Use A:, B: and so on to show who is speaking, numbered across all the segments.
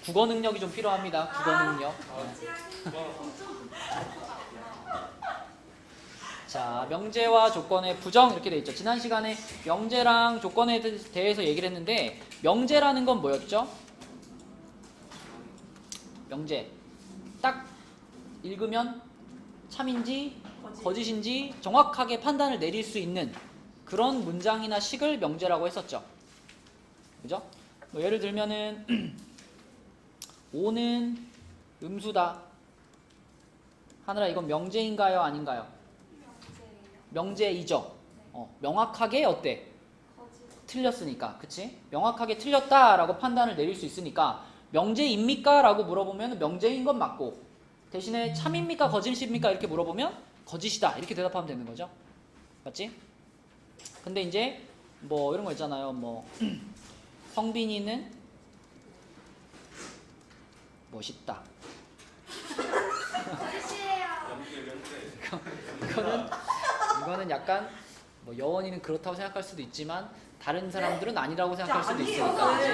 A: 국어 능력이 좀 필요합니다. 국어 능력. 자, 명제와 조건의 부정 이렇게 돼 있죠. 지난 시간에 명제랑 조건에 대해서 얘기를 했는데 명제라는 건 뭐였죠? 명제. 딱 읽으면 참인지 거짓인지 정확하게 판단을 내릴 수 있는 그런 문장이나 식을 명제라고 했었죠. 그죠? 뭐 예를 들면은 오는 음수다. 하늘아, 이건 명제인가요? 아닌가요? 명제이죠. 명확하게 어때? 틀렸으니까. 그치? 명확하게 틀렸다라고 판단을 내릴 수 있으니까 명제입니까? 라고 물어보면 명제인 건 맞고 대신에 참입니까? 거짓입니까? 이렇게 물어보면 거짓이다. 이렇게 대답하면 되는 거죠. 맞지? 근데 이제 뭐 이런 거 있잖아요. 뭐 성빈이는 멋있다. 이거는 약간 뭐 여원이는 그렇다고 생각할 수도 있지만 다른 사람들은 아니라고 생각할 수도 있으니까. 그치?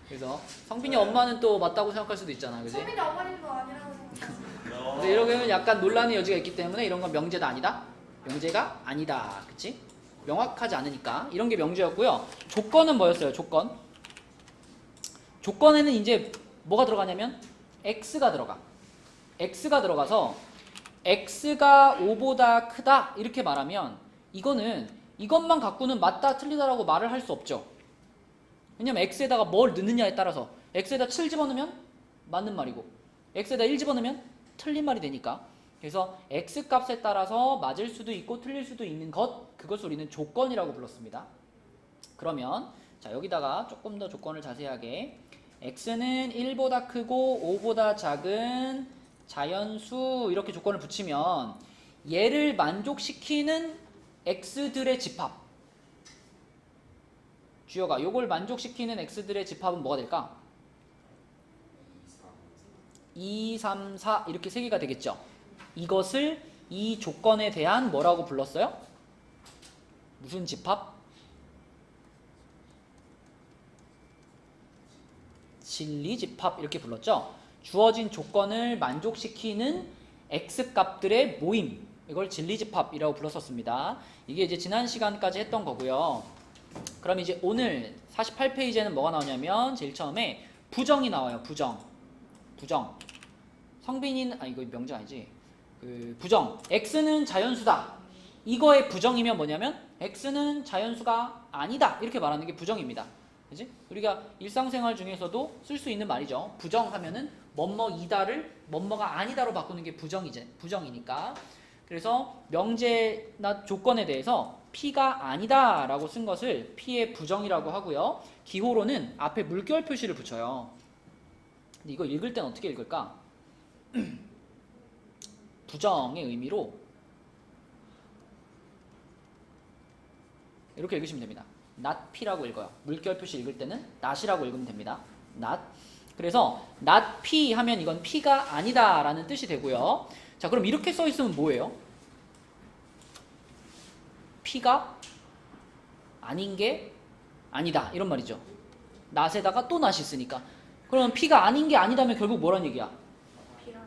A: 그래서 성빈이 엄마는 또 맞다고 생각할 수도 있잖아. 그지?
B: 성빈이 어머님도 아니라고 생각하시죠.
A: 근데 이러면 약간 논란의 여지가 있기 때문에 이런 건 명제다 아니다? 명제가 아니다. 그치? 명확하지 않으니까. 이런 게 명제였고요. 조건은 뭐였어요? 조건. 조건에는 이제 뭐가 들어가냐면 x가 들어가. x가 들어가서 x가 5보다 크다 이렇게 말하면 이거는 이것만 갖고는 맞다 틀리다라고 말을 할 수 없죠. 왜냐면 x에다가 뭘 넣느냐에 따라서 x에다 7 집어넣으면 맞는 말이고 x에다 1 집어넣으면 틀린 말이 되니까. 그래서 x 값에 따라서 맞을 수도 있고 틀릴 수도 있는 것, 그것을 우리는 조건이라고 불렀습니다. 그러면 자, 여기다가 조금 더 조건을 자세하게 x는 1보다 크고 5보다 작은 자연수 이렇게 조건을 붙이면 얘를 만족시키는 x들의 집합, 주여가 요걸 만족시키는 x들의 집합은 뭐가 될까? 2, 3, 4 이렇게 세 개가 되겠죠. 이것을 이 조건에 대한 뭐라고 불렀어요? 무슨 집합? 진리집합 이렇게 불렀죠. 주어진 조건을 만족시키는 x값들의 모임, 이걸 진리집합이라고 불렀었습니다. 이게 이제 지난 시간까지 했던 거고요. 그럼 이제 오늘 48페이지에는 뭐가 나오냐면 제일 처음에 부정이 나와요. 부정. 성빈이는 이거 명제 아니지. 부정. x는 자연수다. 이거의 부정이면 뭐냐면 x는 자연수가 아니다. 이렇게 말하는 게 부정입니다. 그지? 우리가 일상생활 중에서도 쓸 수 있는 말이죠. 부정하면은 뭐뭐이다를 뭐뭐가 아니다로 바꾸는 게 부정이니까. 그래서 명제나 조건에 대해서 P가 아니다 라고 쓴 것을 P의 부정이라고 하고요. 기호로는 앞에 물결 표시를 붙여요. 근데 이거 읽을 땐 어떻게 읽을까? 부정의 의미로 이렇게 읽으시면 됩니다. not P라고 읽어요. 물결 표시 읽을 때는 not이라고 읽으면 됩니다. not. 그래서 not P 하면 이건 P가 아니다 라는 뜻이 되고요. 자, 그럼 이렇게 써 있으면 뭐예요? P가 아닌 게 아니다 이런 말이죠. not에다가 또 not이 있으니까. 그러면 P가 아닌 게 아니다면 결국 뭐란 얘기야?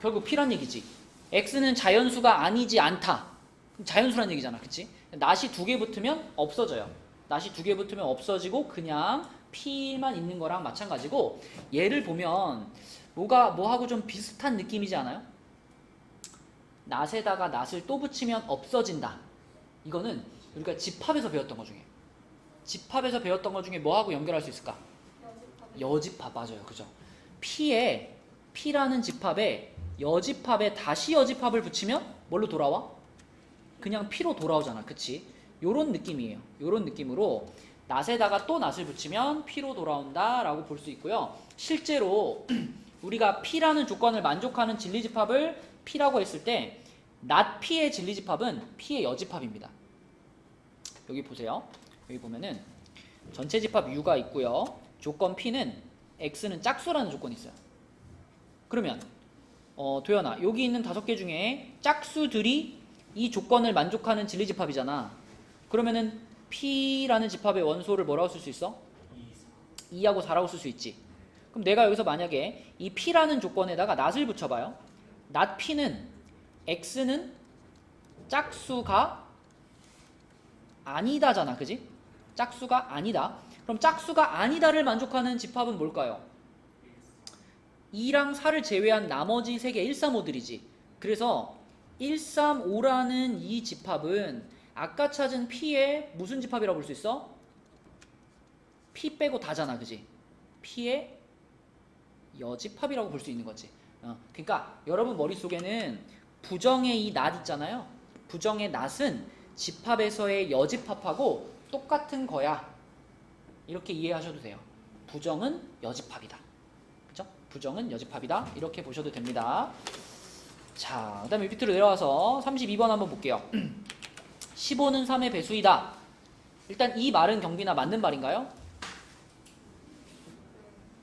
A: 결국 P란 얘기지. X는 자연수가 아니지 않다. 자연수란 얘기잖아. 그치? not이 두 개 붙으면 없어져요. not이 두 개 붙으면 없어지고 그냥 P만 있는 거랑 마찬가지고, 얘를 보면 뭐하고 좀 비슷한 느낌이지 않아요? not에다가 not을 또 붙이면 없어진다. 이거는 우리가 집합에서 배웠던 것 중에 뭐하고 연결할 수 있을까? 여집합. 맞아요. 그죠? P라는 집합에 여집합에 다시 여집합을 붙이면 뭘로 돌아와? 그냥 P로 돌아오잖아. 그치? 요런 느낌이에요. 요런 느낌으로 not에다가 또 not을 붙이면 P로 돌아온다 라고 볼 수 있고요. 실제로 우리가 P라는 조건을 만족하는 진리집합을 P라고 했을 때 not P의 진리집합은 P의 여집합입니다. 여기 보세요. 여기 보면은 전체 집합 U가 있고요. 조건 P는 X는 짝수라는 조건이 있어요. 그러면 도연아, 여기 있는 5개 중에 짝수들이 이 조건을 만족하는 진리집합이잖아. 그러면은 P라는 집합의 원소를 뭐라고 쓸 수 있어? 2하고 4라고 쓸 수 있지. 그럼 내가 여기서 만약에 이 P라는 조건에다가 낫을 붙여봐요. 낫 P는 X는 짝수가 아니다잖아. 그지? 짝수가 아니다. 그럼 짝수가 아니다를 만족하는 집합은 뭘까요? 2랑 4를 제외한 나머지 3개 1, 3, 5들이지. 그래서 1, 3, 5라는 이 집합은 아까 찾은 P의 무슨 집합이라고 볼 수 있어? P 빼고 다잖아. 그지? P의 여집합이라고 볼 수 있는 거지. 그러니까 여러분 머릿속에는 부정의 이 낫 있잖아요. 부정의 낫은 집합에서의 여집합하고 똑같은 거야. 이렇게 이해하셔도 돼요. 부정은 여집합이다. 그죠? 부정은 여집합이다. 이렇게 보셔도 됩니다. 자, 그 다음에 밑으로 내려와서 32번 한번 볼게요. 15는 3의 배수이다. 일단 이 말은 경빈아 맞는 말인가요?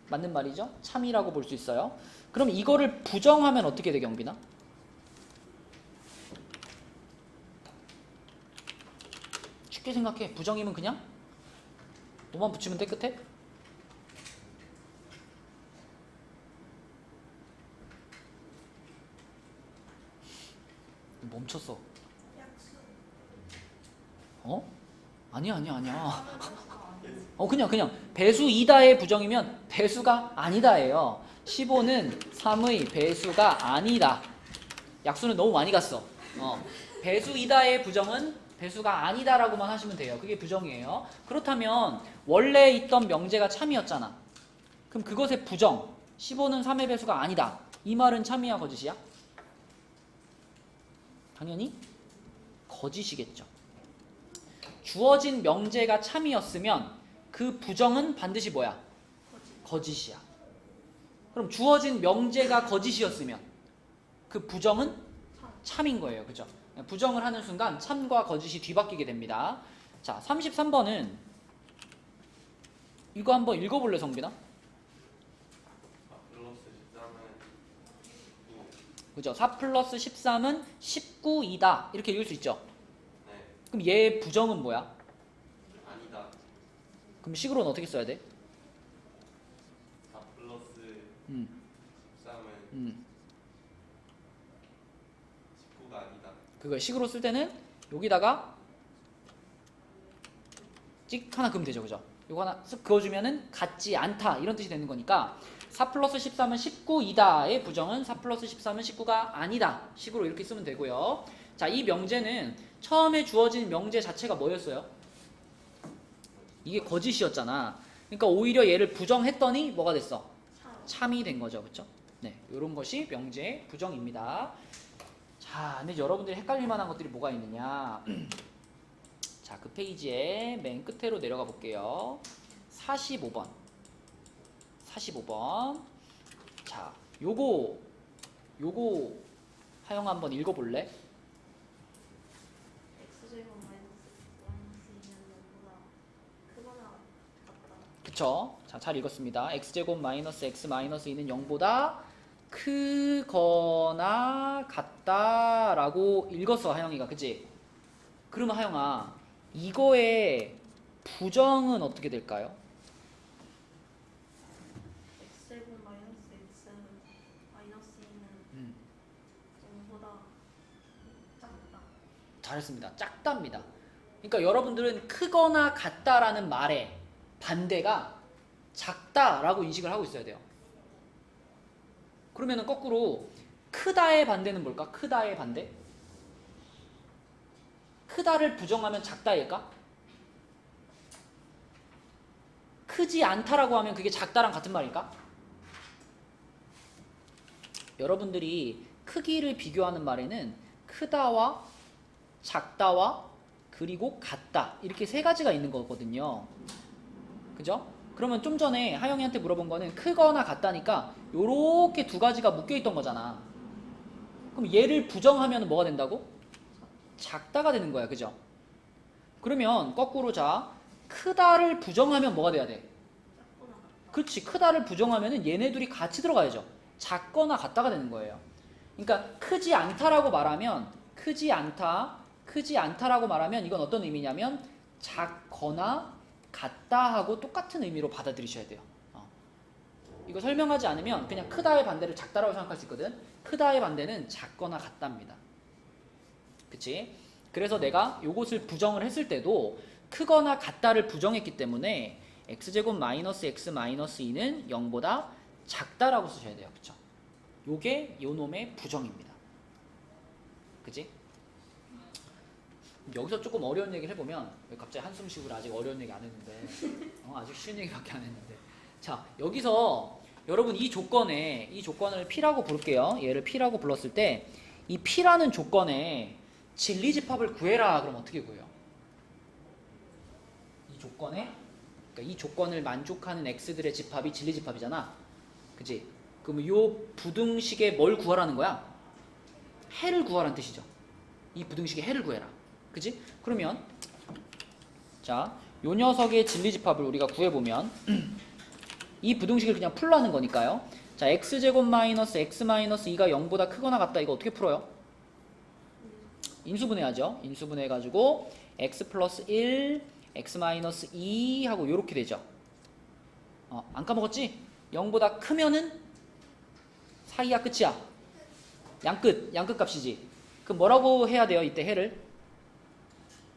A: 맞는 말이죠. 참이라고 볼 수 있어요. 그럼 이거를 부정하면 어떻게 돼, 경빈아? 쉽게 생각해. 부정이면 그냥 뭐만 붙이면 돼, 끝에? 멈췄어. 어? 아니야. 그냥 배수이다의 부정이면 배수가 아니다예요. 15는 3의 배수가 아니다. 약수는 너무 많이 갔어. 배수이다의 부정은 배수가 아니다라고만 하시면 돼요. 그게 부정이에요. 그렇다면 원래 있던 명제가 참이었잖아. 그럼 그것의 부정 15는 3의 배수가 아니다. 이 말은 참이야 거짓이야? 당연히 거짓이겠죠. 주어진 명제가 참이었으면 그 부정은 반드시 뭐야? 거짓이야. 그럼 주어진 명제가 거짓이었으면 그 부정은 참인 거예요. 그죠? 부정을 하는 순간 참과 거짓이 뒤바뀌게 됩니다. 자, 33번은 이거 한번 읽어볼래, 성빈아? 그죠? 4 플러스 13은 19이다. 이렇게 읽을 수 있죠?
C: 네.
A: 그럼 얘의 부정은 뭐야?
C: 아니다.
A: 그럼 식으로는 어떻게 써야 돼?
C: 4 플러스 13은 19가 아니다.
A: 그걸 식으로 쓸 때는 여기다가 찍 하나 그으면 되죠. 그죠? 요거 하나 쓱 그어주면은 같지 않다 이런 뜻이 되는 거니까 4 플러스 13은 19이다의 부정은 4 플러스 13은 19가 아니다 식으로 이렇게 쓰면 되고요. 자, 이 명제는 처음에 주어진 명제 자체가 뭐였어요? 이게 거짓이었잖아. 그러니까 오히려 얘를 부정했더니 뭐가 됐어? 참이 된 거죠. 그렇죠? 네, 이런 것이 명제의 부정입니다. 자, 근데 여러분들이 헷갈릴 만한 것들이 뭐가 있느냐? 자, 그 페이지에 맨 끝으로 내려가 볼게요. 45번. 자, 요거 하영 한번 읽어볼래?
B: X제곱 마이너스 2는 0보다 크거나 같다.
A: 그쵸? 자, 잘 읽었습니다. x제곱 마이너스 x 마이너스 2는 0보다 크거나 같다라고 읽었어, 하영이가. 그치? 그러면 하영아, 이거의 부정은 어떻게 될까요?
B: X제곱 마이너스 X 마이너스 2는 0보다 작다.
A: 잘했습니다. 작답니다. 그러니까 여러분들은 크거나 같다라는 말의 반대가 작다라고 인식을 하고 있어야 돼요. 그러면은 거꾸로 크다의 반대는 뭘까? 크다의 반대? 크다를 부정하면 작다일까? 크지 않다라고 하면 그게 작다랑 같은 말일까? 여러분들이 크기를 비교하는 말에는 크다와 작다와 그리고 같다 이렇게 세 가지가 있는 거거든요. 그죠? 그러면 좀 전에 하영이한테 물어본 거는 크거나 같다니까 요렇게 두 가지가 묶여 있던 거잖아. 그럼 얘를 부정하면 뭐가 된다고? 작다가 되는 거야. 그죠? 그러면 거꾸로 자, 크다를 부정하면 뭐가 돼야 돼?
B: 작거나 같다.
A: 그렇지. 크다를 부정하면은 얘네 둘이 같이 들어가야죠. 작거나 같다가 되는 거예요. 그러니까 크지 않다라고 말하면 크지 않다라고 말하면 이건 어떤 의미냐면 작거나 같다 하고 똑같은 의미로 받아들이셔야 돼요. 이거 설명하지 않으면 그냥 크다의 반대를 작다라고 생각할 수 있거든. 크다의 반대는 작거나 같답니다. 그치? 그래서 내가 요것을 부정을 했을 때도 크거나 같다를 부정했기 때문에 x제곱 마이너스 x 마이너스 2는 0보다 작다라고 쓰셔야 돼요. 그쵸? 요게 요놈의 부정입니다. 그치? 여기서 조금 어려운 얘기를 해보면 왜 갑자기 한숨 쉬고 아직 어려운 얘기 안 했는데 아직 쉬운 얘기밖에 안 했는데 자 여기서 여러분 이 조건을 P라고 부를게요. 얘를 P라고 불렀을 때 이 P라는 조건에 진리집합을 구해라. 그럼 어떻게 구해요? 이 조건에 그러니까 이 조건을 만족하는 x들의 집합이 진리집합이잖아. 그치? 그럼 요 부등식에 뭘 구하라는 거야? 해를 구하라는 뜻이죠. 이 부등식의 해를 구해라. 그치? 그러면 자, 요 녀석의 진리집합을 우리가 구해보면 이 부등식을 그냥 풀라는 거니까요. 자, x제곱 마이너스 x 마이너스 2가 0보다 크거나 같다. 이거 어떻게 풀어요? 인수분해하죠. 인수분해해가지고 x 플러스 1, x 마이너스 2 하고 요렇게 되죠. 안 까먹었지? 0보다 크면은 사이야 끝이야. 양끝 값이지. 그럼 뭐라고 해야 돼요? 이때 해를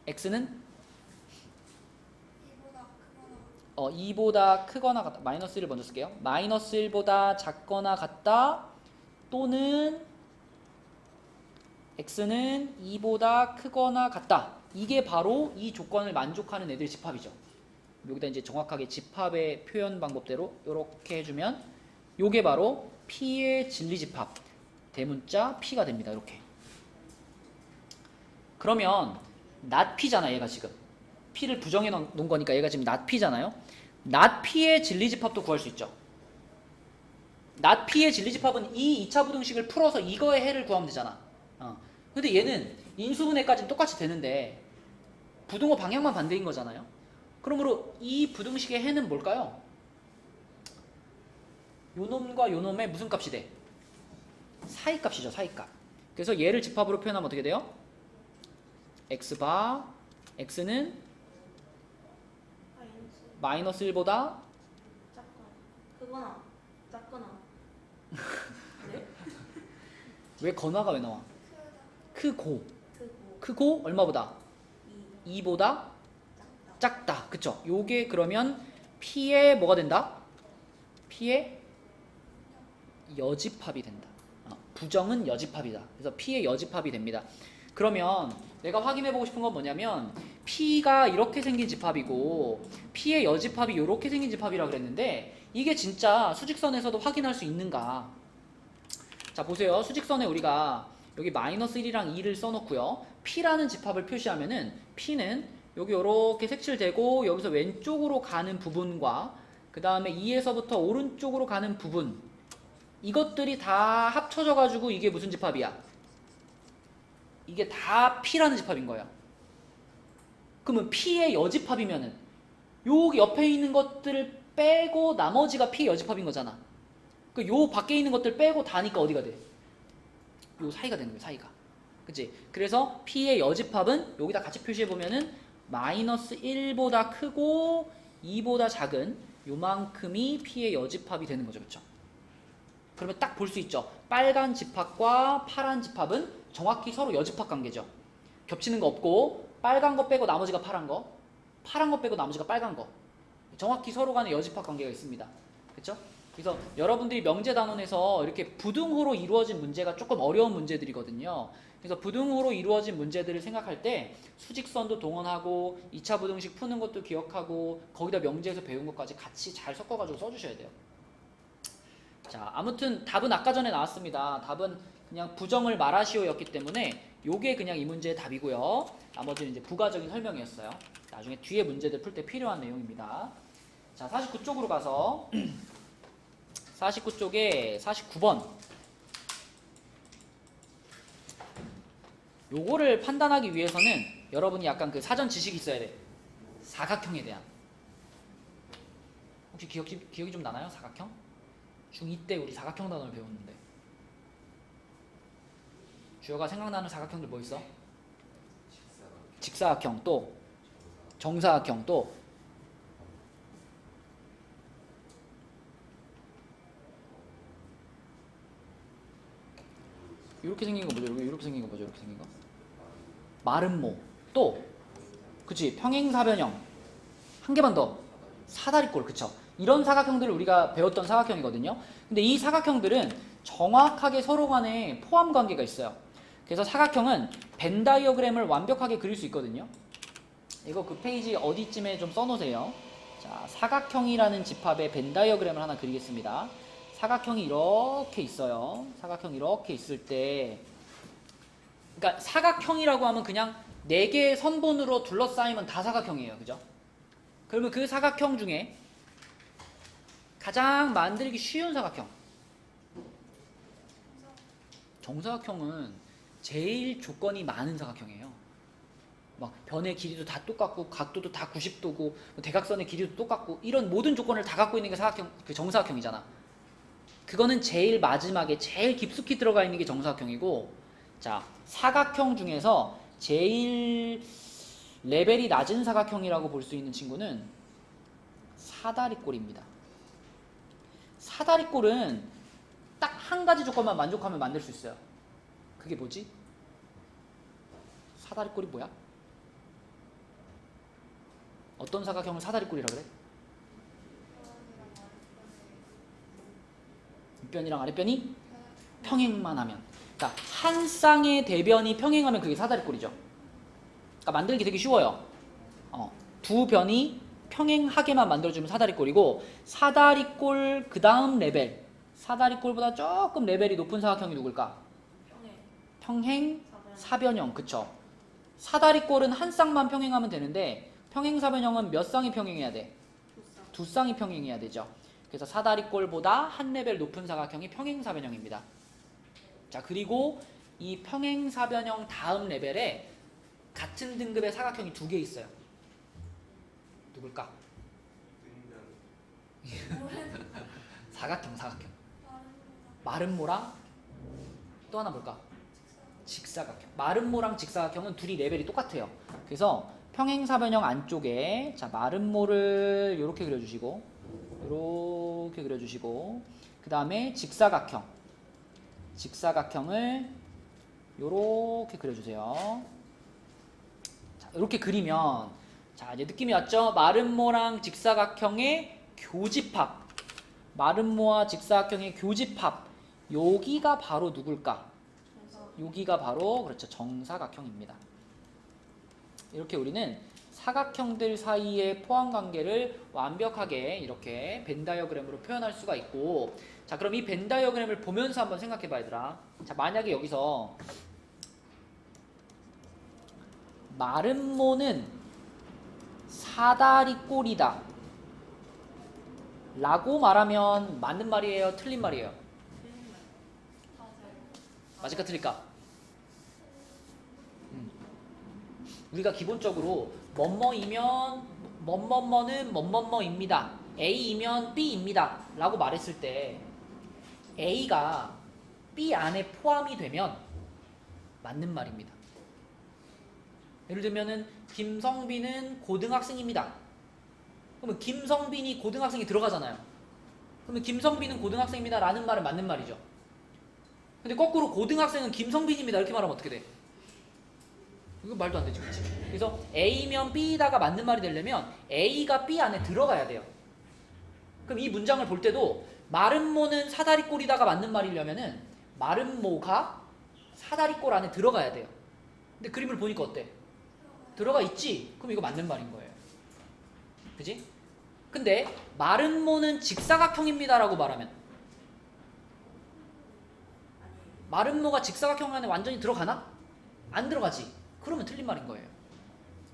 A: x는 2보다 크거나 같다. 마이너스 1을 먼저 쓸게요. 마이너스 1보다 작거나 같다. 또는 x는 2보다 크거나 같다. 이게 바로 이 조건을 만족하는 애들 집합이죠. 여기다 이제 정확하게 집합의 표현 방법대로 이렇게 해주면 요게 바로 P의 진리집합. 대문자 P가 됩니다. 이렇게. 그러면 not P잖아. 얘가 지금. P를 부정해 놓은 거니까 얘가 지금 not P잖아요. not P의 진리집합도 구할 수 있죠. not P의 진리집합은 이 2차 부등식을 풀어서 이거의 해를 구하면 되잖아. 근데 얘는 인수분해까지는 똑같이 되는데 부등호 방향만 반대인 거잖아요. 그러므로 이 부등식의 해는 뭘까요? 요놈과 요놈의 무슨 값이 돼? 사이값이죠. 사이값. 그래서 얘를 집합으로 표현하면 어떻게 돼요? x바 x는 마이너스 1보다
B: 작거나 작거나 네?
A: 왜 건화가 왜 나와? 크고
B: 크고
A: 얼마보다?
B: 2
A: 2보다 작다. 그쵸? 요게 그러면 P의 뭐가 된다? P의 여집합이 된다. 부정은 여집합이다. 그래서 P의 여집합이 됩니다. 그러면 내가 확인해보고 싶은 건 뭐냐면 P가 이렇게 생긴 집합이고 P의 여집합이 이렇게 생긴 집합이라고 그랬는데 이게 진짜 수직선에서도 확인할 수 있는가? 자 보세요. 수직선에 우리가 여기 마이너스 1이랑 2를 써놓고요. P라는 집합을 표시하면은 P는 여기 이렇게 색칠되고 여기서 왼쪽으로 가는 부분과 그 다음에 2에서부터 오른쪽으로 가는 부분 이것들이 다 합쳐져 가지고 이게 무슨 집합이야? 이게 다 P라는 집합인 거예요. 그러면 P의 여집합이면은 요 옆에 있는 것들을 빼고 나머지가 P의 여집합인 거잖아. 그 요 밖에 있는 것들 빼고 다니까 어디가 돼? 요 사이가 되는 거예요. 사이가. 그치? 그래서 P의 여집합은 여기다 같이 표시해 보면은 마이너스 1보다 크고 2보다 작은 요만큼이 P의 여집합이 되는 거죠. 그쵸? 그러면 딱 볼 수 있죠. 빨간 집합과 파란 집합은 정확히 서로 여집합 관계죠. 겹치는 거 없고 빨간 거 빼고 나머지가 파란 거, 파란 거 빼고 나머지가 빨간 거. 정확히 서로 간에 여집합 관계가 있습니다. 그렇죠? 그래서 여러분들이 명제단원에서 이렇게 부등호로 이루어진 문제가 조금 어려운 문제들이거든요. 그래서 부등호로 이루어진 문제들을 생각할 때 수직선도 동원하고 2차 부등식 푸는 것도 기억하고 거기다 명제에서 배운 것까지 같이 잘 섞어가지고 써주셔야 돼요. 자, 아무튼 답은 아까 전에 나왔습니다. 답은 그냥 부정을 말하시오였기 때문에 요게 그냥 이 문제의 답이고요. 나머지는 이제 부가적인 설명이었어요. 나중에 뒤에 문제들 풀 때 필요한 내용입니다. 자, 49쪽으로 가서 49쪽에 49번 요거를 판단하기 위해서는 여러분이 약간 그 사전 지식이 있어야 돼. 사각형에 대한. 혹시 기억이 좀 나나요? 사각형? 중2 때 우리 사각형 단원을 배웠는데 주어가 생각나는 사각형들 뭐 있어? 직사각형 또 정사각형 또 이렇게 생긴 거 뭐죠? 이렇게 생긴 거 뭐죠? 이렇게 생긴 거. 마름모. 또 그치 평행사변형. 한 개만 더. 사다리꼴. 그쵸? 이런 사각형들을 우리가 배웠던 사각형이거든요. 근데 이 사각형들은 정확하게 서로 간에 포함 관계가 있어요. 그래서 사각형은 벤 다이어그램을 완벽하게 그릴 수 있거든요. 이거 그 페이지 어디쯤에 좀 써놓으세요. 자, 사각형이라는 집합의 벤 다이어그램을 하나 그리겠습니다. 사각형이 이렇게 있어요. 사각형이 이렇게 있을 때, 그러니까 사각형이라고 하면 그냥 4개의 선분으로 둘러싸이면 다 사각형이에요. 그죠? 그러면 그 사각형 중에 가장 만들기 쉬운 사각형, 정사각형은 제일 조건이 많은 사각형이에요. 막 변의 길이도 다 똑같고 각도도 다 90도고 대각선의 길이도 똑같고 이런 모든 조건을 다 갖고 있는 게 사각형, 그 정사각형이잖아. 그거는 제일 마지막에 제일 깊숙이 들어가 있는 게 정사각형이고, 자, 사각형 중에서 제일 레벨이 낮은 사각형이라고 볼 수 있는 친구는 사다리꼴입니다. 사다리꼴은 딱 한 가지 조건만 만족하면 만들 수 있어요. 그게 뭐지? 사다리꼴이 뭐야? 어떤 사각형을 사다리꼴이라 그래? 윗변이랑 아랫변이 평행만 하면, 그러니까 한 쌍의 대변이 평행하면 그게 사다리꼴이죠. 그러니까 만들기 되게 쉬워요. 두 변이 평행하게만 만들어주면 사다리꼴이고, 사다리꼴 그 다음 레벨, 사다리꼴보다 조금 레벨이 높은 사각형이 누굴까? 평행 사변형. 그쵸? 사다리꼴은 한 쌍만 평행하면 되는데 평행사변형은 몇 쌍이 평행해야 돼? 두 쌍이 평행해야 되죠. 그래서 사다리꼴보다 한 레벨 높은 사각형이 평행사변형입니다. 자, 그리고 이 평행사변형 다음 레벨에 같은 등급의 사각형이 2개 있어요. 누굴까? 사각형. 마름모랑 또 하나 뭘까? 직사각형. 마름모랑 직사각형은 둘이 레벨이 똑같아요. 그래서 평행사변형 안쪽에, 자, 마름모를 이렇게 그려주시고, 이렇게 그려주시고, 그 다음에 직사각형을 이렇게 그려주세요. 자, 이렇게 그리면, 자, 이제 느낌이 왔죠? 마름모랑 직사각형의 교집합, 마름모와 직사각형의 교집합, 여기가 바로 누굴까? 여기가 바로, 그렇죠, 정사각형입니다. 이렇게 우리는 사각형들 사이의 포함관계를 완벽하게 이렇게 벤 다이어그램으로 표현할 수가 있고, 자, 그럼 이 벤 다이어그램을 보면서 한번 생각해봐, 얘들아. 자, 만약에 여기서 마름모는 사다리꼴이다 라고 말하면 맞는 말이에요? 틀린 말이에요? 맞을까 틀릴까? 우리가 기본적으로 뭐뭐이면 뭐뭐뭐는 뭐뭐뭐입니다, A이면 B입니다 라고 말했을 때 A가 B 안에 포함이 되면 맞는 말입니다. 예를 들면은 김성빈은 고등학생입니다. 그러면 김성빈이 고등학생이 들어가잖아요. 그러면 김성빈은 고등학생입니다 라는 말은 맞는 말이죠. 근데 거꾸로 고등학생은 김성빈입니다 이렇게 말하면 어떻게 돼? 이거 말도 안 되지, 그렇지? 그래서 A면 B다가 맞는 말이 되려면 A가 B 안에 들어가야 돼요. 그럼 이 문장을 볼 때도 마름모는 사다리꼴이다가 맞는 말이려면은 마름모가 사다리꼴 안에 들어가야 돼요. 근데 그림을 보니까 어때? 들어가 있지? 그럼 이거 맞는 말인 거예요. 그지? 근데 마름모는 직사각형입니다 라고 말하면 마름모가 직사각형 안에 완전히 들어가나? 안 들어가지. 그러면 틀린 말인 거예요.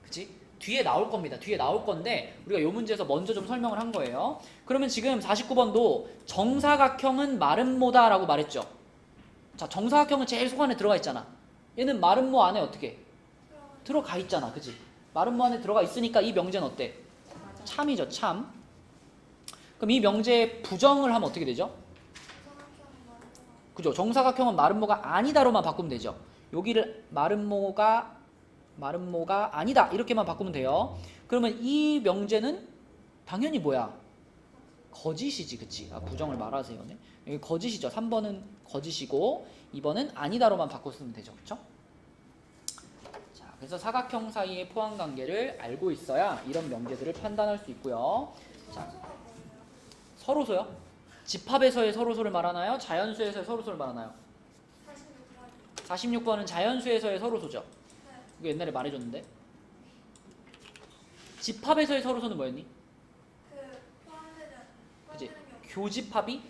A: 그치? 뒤에 나올 겁니다. 뒤에 나올 건데 우리가 이 문제에서 먼저 좀 설명을 한 거예요. 그러면 지금 49번도 정사각형은 마름모다 라고 말했죠. 자, 정사각형은 제일 속 안에 들어가 있잖아. 얘는 마름모 안에 어떻게? 들어가 있잖아. 그치? 마름모 안에 들어가 있으니까 이 명제는 어때? 참이죠. 참. 그럼 이 명제의 부정을 하면 어떻게 되죠? 그죠? 정사각형은 마름모가 아니다로만 바꾸면 되죠. 여기를 마름모가 아니다 이렇게만 바꾸면 돼요. 그러면 이 명제는 당연히 뭐야? 거짓이지, 그치? 아, 부정을 말하세요네. 여기 거짓이죠. 3번은 거짓이고 2번은 아니다로만 바꿔 쓰면 되죠, 그렇죠? 자, 그래서 사각형 사이의 포함 관계를 알고 있어야 이런 명제들을 판단할 수 있고요. 자, 서로소요? 집합에서의 서로소를 말하나요? 자연수에서의 서로소를 말하나요? 46번은 자연수에서의 서로소죠. 이거 옛날에 말해줬는데. 집합에서의 서로소는 뭐였니? 그치? 교집합이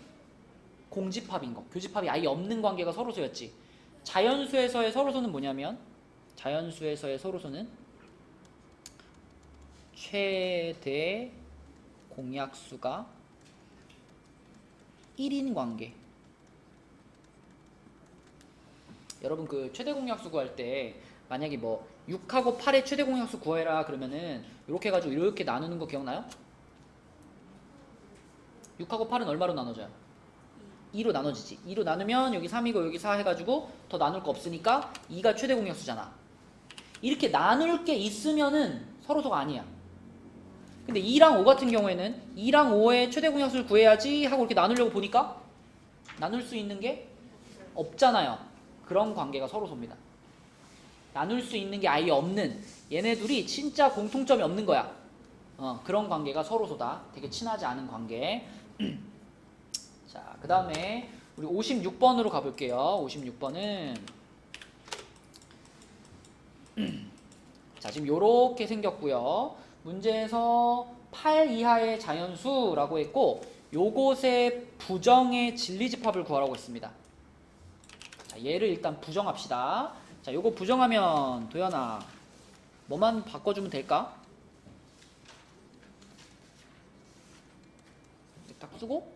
A: 공집합인 거. 교집합이 아예 없는 관계가 서로소였지. 자연수에서의 서로소는 뭐냐면, 자연수에서의 서로소는 최대 공약수가 1인 관계. 여러분 그 최대 공약수 구할 때 만약에 뭐 6하고 8의 최대 공약수 구해라 그러면은 이렇게 해가지고 이렇게 나누는 거 기억나요? 6하고 8은 얼마로 나눠져요? 2로 나눠지지. 2로 나누면 여기 3이고 여기 4 해가지고 더 나눌 거 없으니까 2가 최대 공약수잖아. 이렇게 나눌 게 있으면은 서로소가 아니야. 근데 2랑 5 같은 경우에는 2랑 5의 최대 공약수를 구해야지 하고 이렇게 나누려고 보니까 나눌 수 있는 게 없잖아요. 그런 관계가 서로소입니다. 나눌 수 있는 게 아예 없는, 얘네 둘이 진짜 공통점이 없는 거야. 그런 관계가 서로소다. 되게 친하지 않은 관계. 자, 그 다음에 우리 56번으로 가볼게요. 56번은 자, 지금 요렇게 생겼고요. 문제에서 8 이하의 자연수라고 했고 요것의 부정의 진리집합을 구하라고 했습니다. 자, 얘를 일단 부정합시다. 자, 요거 부정하면 도연아 뭐만 바꿔주면 될까? 딱 쓰고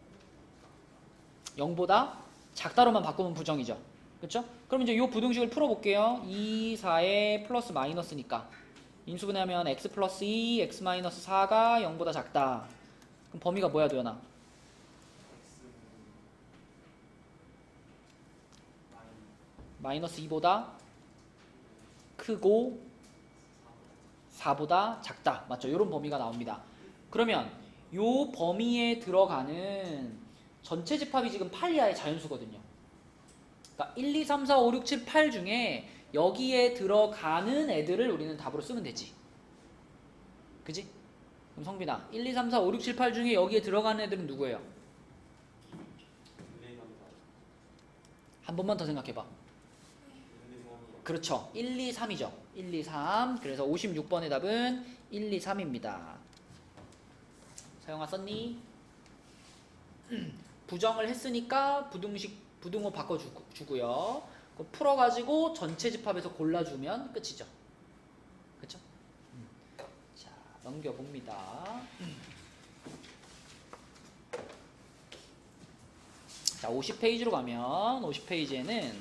A: 0보다 작다로만 바꾸면 부정이죠. 그렇죠? 그럼 이제 요 부등식을 풀어볼게요. 2, 4에 플러스 마이너스니까 인수분해하면 x 플러스 2, x 마이너스 4가 0보다 작다. 그럼 범위가 뭐야 도연아? 마이너스 2보다 크고 4보다 작다. 맞죠? 이런 범위가 나옵니다. 그러면 요 범위에 들어가는 전체 집합이 지금 8 이하의 자연수거든요. 그러니까 1, 2, 3, 4, 5, 6, 7, 8 중에 여기에 들어가는 애들을 우리는 답으로 쓰면 되지. 그지? 그럼 성빈아 1, 2, 3, 4, 5, 6, 7, 8 중에 여기에 들어가는 애들은 누구예요? 한 번만 더 생각해봐. 그렇죠. 1, 2, 3이죠. 1, 2, 3. 그래서 56번의 답은 1, 2, 3입니다. 서영아 썼니? 부정을 했으니까 부등호 바꿔주고요. 풀어가지고 전체 집합에서 골라주면 끝이죠. 그쵸? 자, 넘겨봅니다. 자, 50페이지로 가면 50페이지에는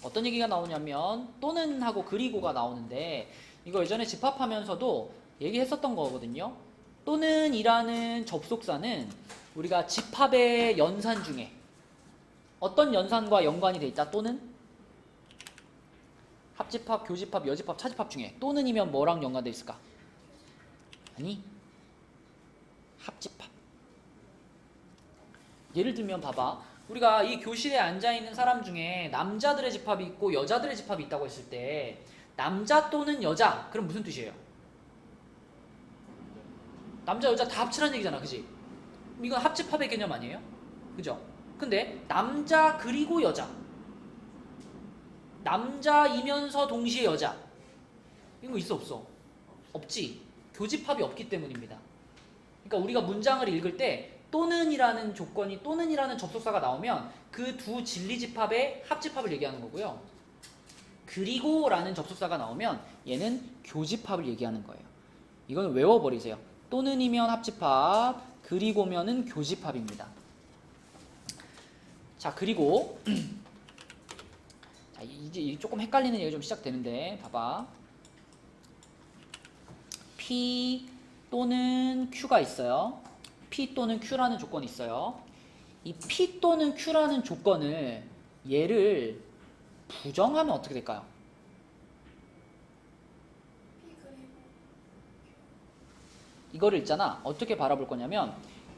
A: 어떤 얘기가 나오냐면 또는 하고 그리고가 나오는데 이거 예전에 집합하면서도 얘기했었던 거거든요. 또는 이라는 접속사는 우리가 집합의 연산 중에 어떤 연산과 연관이 돼 있다. 또는 합집합, 교집합, 여집합, 차집합 중에 또는이면 뭐랑 연관돼 있을까? 아니, 합집합. 예를 들면 봐봐. 우리가 이 교실에 앉아있는 사람 중에 남자들의 집합이 있고 여자들의 집합이 있다고 했을 때 남자 또는 여자, 그럼 무슨 뜻이에요? 남자 여자 다 합치라는 얘기잖아. 그지? 이건 합집합의 개념 아니에요? 그죠? 근데 남자 그리고 여자, 남자이면서 동시에 여자, 이거 있어 없어? 없지. 교집합이 없기 때문입니다. 그러니까 우리가 문장을 읽을 때 또는이라는 조건이, 또는이라는 접속사가 나오면 그 두 진리집합의 합집합을 얘기하는 거고요. 그리고 라는 접속사가 나오면 얘는 교집합을 얘기하는 거예요. 이건 외워버리세요. 또는이면 합집합, 그리고면은 교집합입니다. 자, 그리고 자, 이제 조금 헷갈리는 얘기가 좀 시작되는데 봐봐. P 또는 Q가 있어요. P 또는 Q라는 조건이 있어요. 이 P 또는 Q라는 조건을 얘를 부정하면 어떻게 될까요? 이거를 있잖아. 어떻게 바라볼 거냐면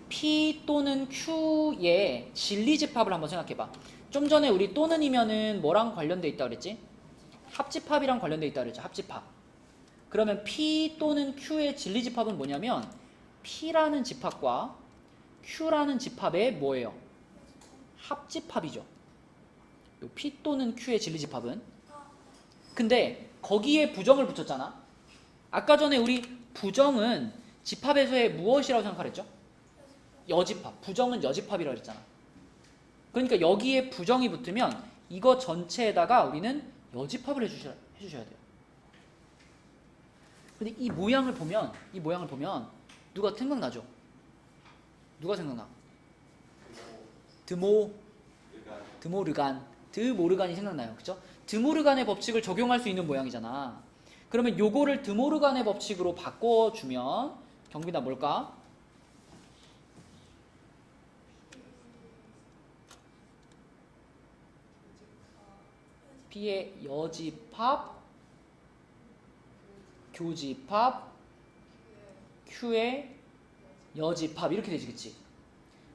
A: P 또는 Q의 진리집합을 한번 생각해봐. 좀 전에 우리 또는이면은 뭐랑 관련돼 있다 그랬지? 합집합이랑 관련돼 있다 그랬죠. 합집합. 그러면 P 또는 Q의 진리집합은 뭐냐면 P라는 집합과 Q라는 집합의 뭐예요? 합집합이죠. 요 P 또는 Q의 진리집합은. 근데 거기에 부정을 붙였잖아. 아까 전에 우리 부정은 집합에서의 무엇이라고 생각하랬죠? 여집합. 부정은 여집합이라고 했잖아. 그러니까 여기에 부정이 붙으면 이거 전체에다가 우리는 여집합을 해주셔야 돼요. 근데 이 모양을 보면 누가 생각나죠? 누가 생각나? 드모르간이 생각나요. 그죠? 드모르간의 법칙을 적용할 수 있는 모양이잖아. 그러면 요거를 드모르간의 법칙으로 바꿔주면 경빈아 뭘까? P의 여집합, 교집합, Q의 여집합 이렇게 되지, 그치?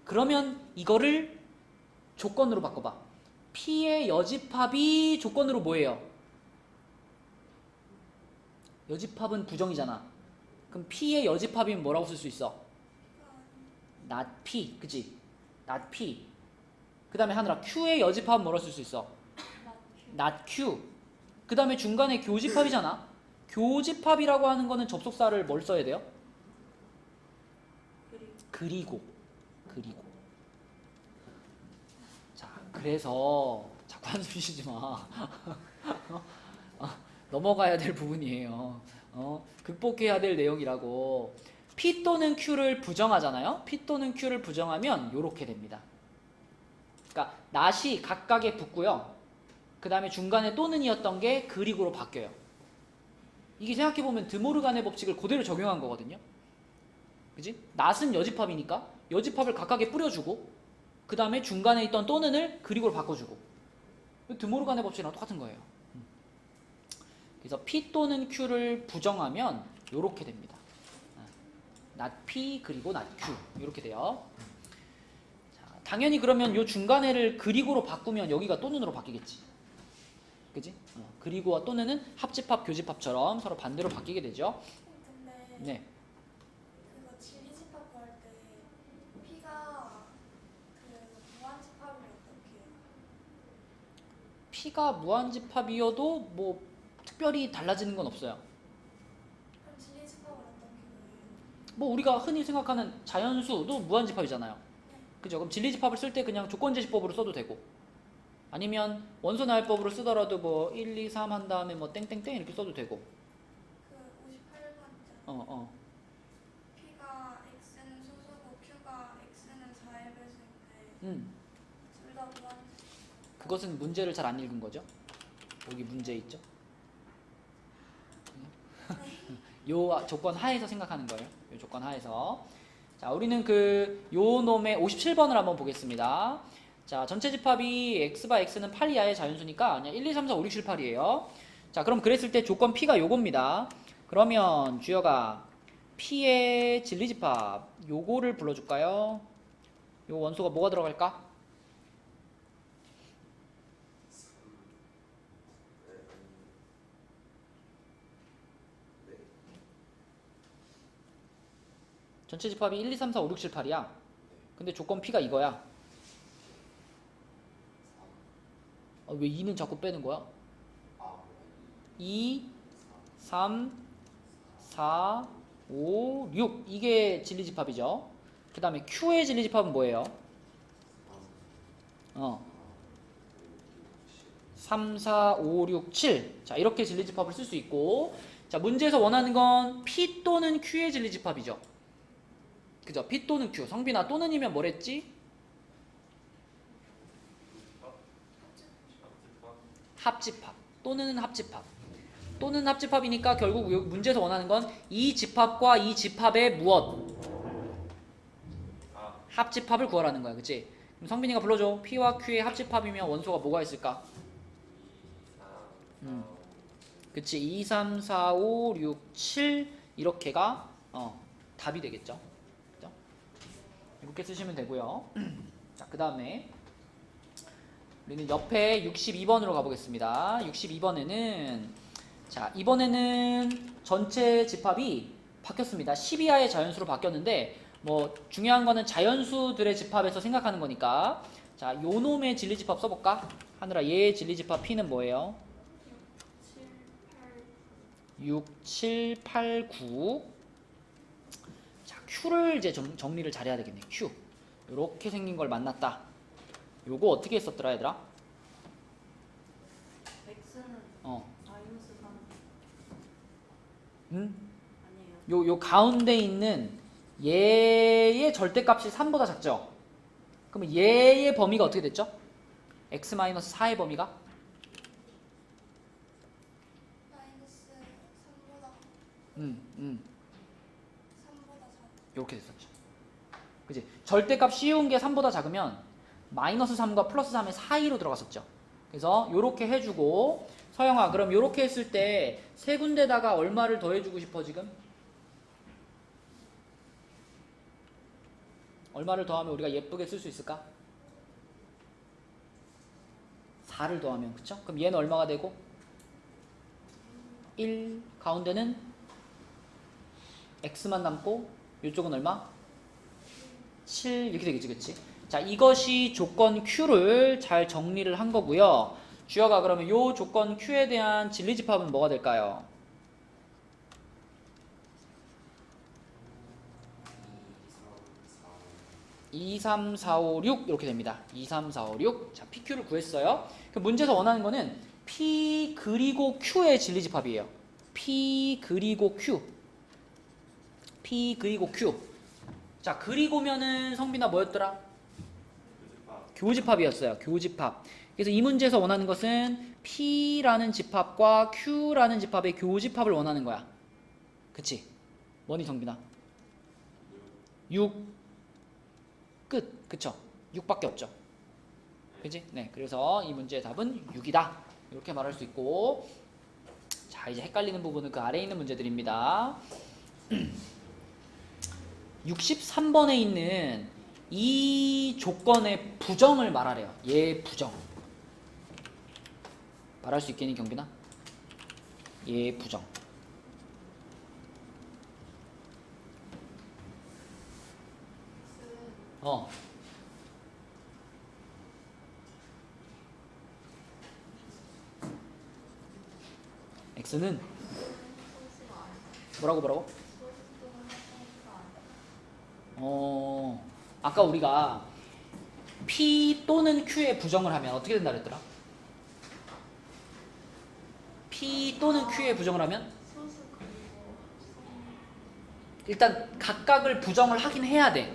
A: 그러면 이거를 조건으로 바꿔봐. P의 여집합이 조건으로 뭐예요? 여집합은 부정이잖아. 그럼 P의 여집합이면 뭐라고 쓸 수 있어? not P, 그치? not P. 그 다음에 하늘아, Q의 여집합은 뭐라고 쓸 수 있어? not Q. 그 다음에 중간에 교집합이잖아. 교집합이라고 하는 거는 접속사를 뭘 써야 돼요? 그리고. 자, 그래서 자꾸 한숨 쉬지 마. 넘어가야 될 부분이에요. 극복해야 될 내용이라고. P 또는 Q를 부정하잖아요. P 또는 Q를 부정하면 이렇게 됩니다. 그러니까 not이 각각에 붙고요. 그 다음에 중간에 또는이었던 게 그리고로 바뀌어요. 이게 생각해보면 드모르간의 법칙을 그대로 적용한 거거든요. 그지? not은 여집합이니까 여집합을 각각에 뿌려주고 그 다음에 중간에 있던 또는을 그리고로 바꿔주고 드모르간의 법칙이랑 똑같은 거예요. 그래서 P 또는 Q를 부정하면 이렇게 됩니다. not P 그리고 not Q 이렇게 돼요. 자, 당연히 그러면 요 중간에를 그리고로 바꾸면 여기가 또는으로 바뀌겠지. 그지? 그리고와 또는은 합집합, 교집합처럼 서로 반대로 바뀌게 되죠.
B: 근데
A: 네.
B: 그거 진리집합 구할 때 P가 그 무한집합이 어떻게 해요?
A: P가 무한집합이어도 뭐 특별히 달라지는 건 없어요.
B: 그럼 진리집합을 어떻게 구해요?
A: 뭐 우리가 흔히 생각하는 자연수도 무한집합이잖아요. 그죠? 그럼 진리집합을 쓸 때 그냥 조건제시법으로 써도 되고 아니면 원소나열법으로 쓰더라도 뭐 1, 2, 3 한 다음에 뭐 땡땡땡 이렇게 써도 되고.
B: 그 58번 있잖아요. P가 X는 소수고 Q가 X는 4의 배수인데 둘 다 무한집합.
A: 그것은 문제를 잘 안 읽은 거죠. 여기 문제 있죠. 요 조건 하에서 생각하는 거예요. 요 조건 하에서. 자, 우리는 요 놈의 57번을 한번 보겠습니다. 자, 전체 집합이 x 바 x는 8 이하의 자연수니까 그냥 1, 2, 3, 4, 5, 6, 7, 8이에요. 자, 그럼 그랬을 때 조건 P가 요겁니다. 그러면 주여가 P의 진리집합 요거를 불러줄까요? 요 원소가 뭐가 들어갈까? 전체 집합이 1, 2, 3, 4, 5, 6, 7, 8이야. 근데 조건 P가 이거야. 왜 2는 자꾸 빼는 거야? 2, 3, 4, 5, 6 이게 진리집합이죠. 그 다음에 Q의 진리집합은 뭐예요? 3, 4, 5, 6, 7 자, 이렇게 진리집합을 쓸 수 있고 자, 문제에서 원하는 건 P 또는 Q의 진리집합이죠. 그죠? P 또는 Q. 성빈아 또는이면 뭐랬지? 합집합. 또는 합집합. 또는 합집합이니까 결국 문제에서 원하는 건 이 집합과 이 집합의 무엇? 합집합을 구하라는 거야. 그치? 그럼 성빈이가 불러줘. P와 Q의 합집합이면 원소가 뭐가 있을까? 그치? 2, 3, 4, 5, 6, 7 이렇게가 답이 되겠죠. 그죠? 이렇게 쓰시면 되고요. 자, 그 다음에 우리는 옆에 62번으로 가보겠습니다. 62번에는 자, 이번에는 전체 집합이 바뀌었습니다. 12하의 자연수로 바뀌었는데 뭐 중요한 거는 자연수들의 집합에서 생각하는 거니까 자, 요 놈의 진리집합 써볼까? 하늘아, 얘의 진리집합 P는 뭐예요? 6, 7, 8, 9. 자, Q를 이제 정리를 잘해야 되겠네. Q. 이렇게 생긴 걸 만났다. 요거 어떻게 했었더라, 얘들아?
D: x는 마이너스 3
A: 응?
D: 아니에요.
A: 요 가운데 있는 얘의 절대값이 3보다 작죠? 그러면 얘의 범위가 어떻게 됐죠? x-4의 범위가?
B: 마이너스 3보다
A: 음.
B: 3보다 작아.
A: 이렇게 됐었죠. 그지? 절대값 씌운 게 3보다 작으면 마이너스 3과 플러스 3의 사이로 들어갔었죠. 그래서 요렇게 해주고 서영아, 그럼 요렇게 했을 때 세 군데다가 얼마를 더해주고 싶어 지금? 얼마를 더하면 우리가 예쁘게 쓸 수 있을까? 4를 더하면, 그쵸? 그럼 얘는 얼마가 되고? 1, 가운데는 x만 남고 이쪽은 얼마? 7 이렇게 되겠지, 그치? 자, 이것이 조건 Q를 잘 정리를 한 거고요. 주혁아, 그러면 요 조건 Q에 대한 진리집합은 뭐가 될까요? 2, 3, 4, 5, 6 이렇게 됩니다. 2, 3, 4, 5, 6. 자, PQ를 구했어요. 그 문제에서 원하는 거는 P 그리고 Q의 진리집합이에요. P 그리고 Q. P 그리고 Q. 자, 그리고면은 성빈아 뭐였더라? 교집합이었어요. 교집합. 그래서 이 문제에서 원하는 것은 P라는 집합과 Q라는 집합의 교집합을 원하는 거야. 그치? 뭐니 성빈아? 6 끝. 그쵸? 6밖에 없죠. 그치? 네. 그래서 이 문제의 답은 6이다. 이렇게 말할 수 있고, 자, 이제 헷갈리는 부분은 그 아래에 있는 문제들입니다. 63번에 있는 이 조건의 부정을 말하래요. 얘 부정. 말할 수 있겠니, 경빈아? 얘 부정. x는 뭐라고? 아까 우리가 P 또는 Q에 부정을 하면 어떻게 된다 그랬더라? P 또는 Q에 부정을 하면 일단 각각을 부정을 하긴 해야 돼.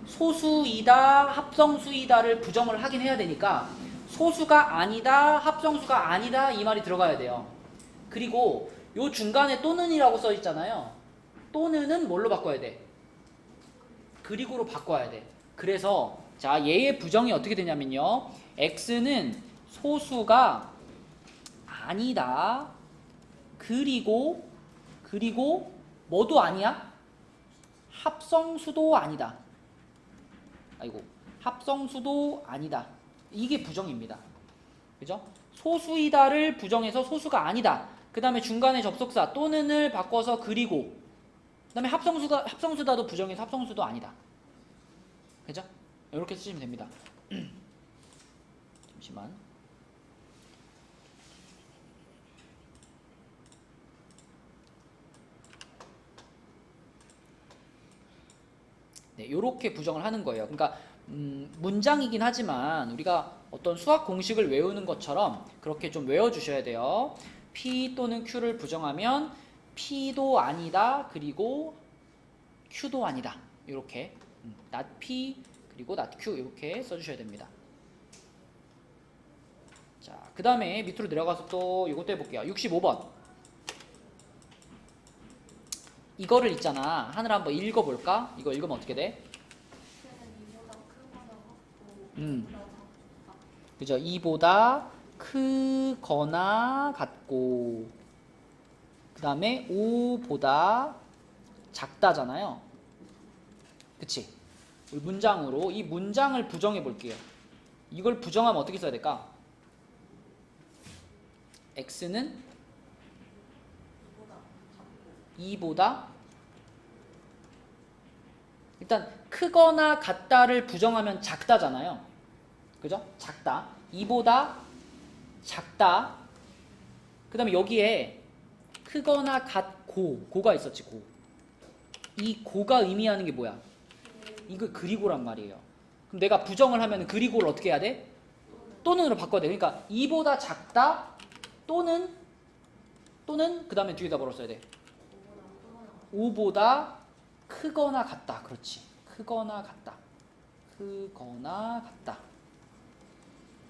A: 소수이다, 합성수이다를 부정을 하긴 해야 되니까 소수가 아니다, 합성수가 아니다 이 말이 들어가야 돼요. 그리고 요 중간에 또는이라고 써 있잖아요. 또는은 뭘로 바꿔야 돼? 그리고로 바꿔야 돼. 그래서 자, 얘의 부정이 어떻게 되냐면요. x는 소수가 아니다. 그리고 뭐도 아니야? 합성수도 아니다. 아이고, 합성수도 아니다. 이게 부정입니다. 그죠? 소수이다를 부정해서 소수가 아니다. 그 다음에 중간에 접속사 또는을 바꿔서 그리고 그 다음에 합성수다도 부정해서 합성수도 아니다. 그죠? 이렇게 쓰시면 됩니다. 잠시만. 네, 이렇게 부정을 하는 거예요. 그러니까 문장이긴 하지만 우리가 어떤 수학 공식을 외우는 것처럼 그렇게 좀 외워주셔야 돼요. P 또는 Q를 부정하면 P도 아니다. 그리고 Q도 아니다. 이렇게 not P 그리고 not Q 이렇게 써주셔야 됩니다. 자, 그 다음에 밑으로 내려가서 또 이것도 해볼게요. 65번. 이거를 있잖아. 하늘아 한번 읽어볼까? 이거 읽으면 어떻게 돼? 그죠? 2보다 크거나 같고 그 다음에 5보다 작다잖아요. 그치? 우리 문장으로 이 문장을 부정해 볼게요. 이걸 부정하면 어떻게 써야 될까? x는 2보다 일단 크거나 같다를 부정하면 작다잖아요. 그죠? 작다. 2보다 작다. 그 다음에 여기에 크거나 같고 고가 있었지. 고. 이 고가 의미하는 게 뭐야? 이거 그리고란 말이에요. 그럼 내가 부정을 하면 그리고를 어떻게 해야 돼? 또는으로 바꿔야 돼. 그러니까 2보다 작다 또는 그 다음에 뒤에다 뭐로 써야 돼? 5보다 크거나 같다. 그렇지. 크거나 같다. 크거나 같다.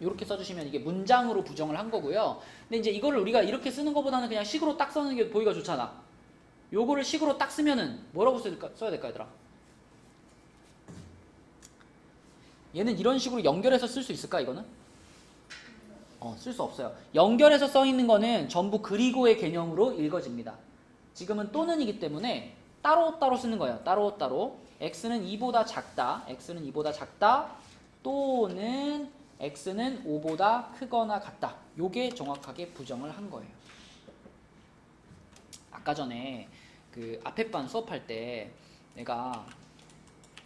A: 이렇게 써주시면 이게 문장으로 부정을 한 거고요. 근데 이제 이거를 우리가 이렇게 쓰는 것보다는 그냥 식으로 딱 쓰는 게 보기가 좋잖아. 요거를 식으로 딱 쓰면은 뭐라고 써야 될까 얘들아? 얘는 이런 식으로 연결해서 쓸 수 있을까 이거는? 쓸 수 없어요. 연결해서 써 있는 거는 전부 그리고의 개념으로 읽어집니다. 지금은 또는이기 때문에 따로따로 쓰는 거예요. 따로따로. x는 2보다 작다. x는 2보다 작다. 또는 x는 5보다 크거나 같다. 요게 정확하게 부정을 한 거예요. 아까 전에 그 앞에 반 수업할 때 내가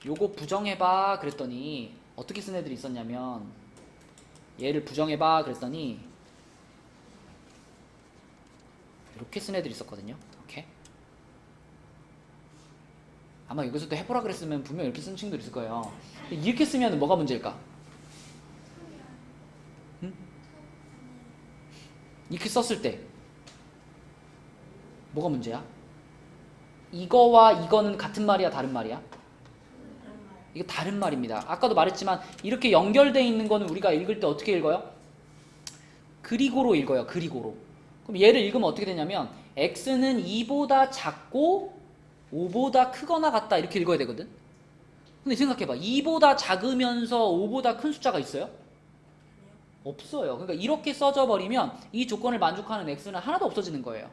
A: 요거 부정해봐 그랬더니 어떻게 쓴 애들이 있었냐면 얘를 부정해봐 그랬더니 이렇게 쓴 애들이 있었거든요. 이렇게. 아마 여기서도 해보라 그랬으면 분명 이렇게 쓴 친구들 있을 거예요. 이렇게 쓰면 뭐가 문제일까? 응? 이렇게 썼을 때 뭐가 문제야? 이거와 이거는 같은 말이야 다른 말이야? 이게 다른 말입니다. 아까도 말했지만 이렇게 연결되어 있는 거는 우리가 읽을 때 어떻게 읽어요? 그리고로 읽어요. 그리고로. 그럼 얘를 읽으면 어떻게 되냐면 x는 2보다 작고 5보다 크거나 같다 이렇게 읽어야 되거든. 근데 생각해봐. 2보다 작으면서 5보다 큰 숫자가 있어요? 없어요. 그러니까 이렇게 써져 버리면 이 조건을 만족하는 x는 하나도 없어지는 거예요.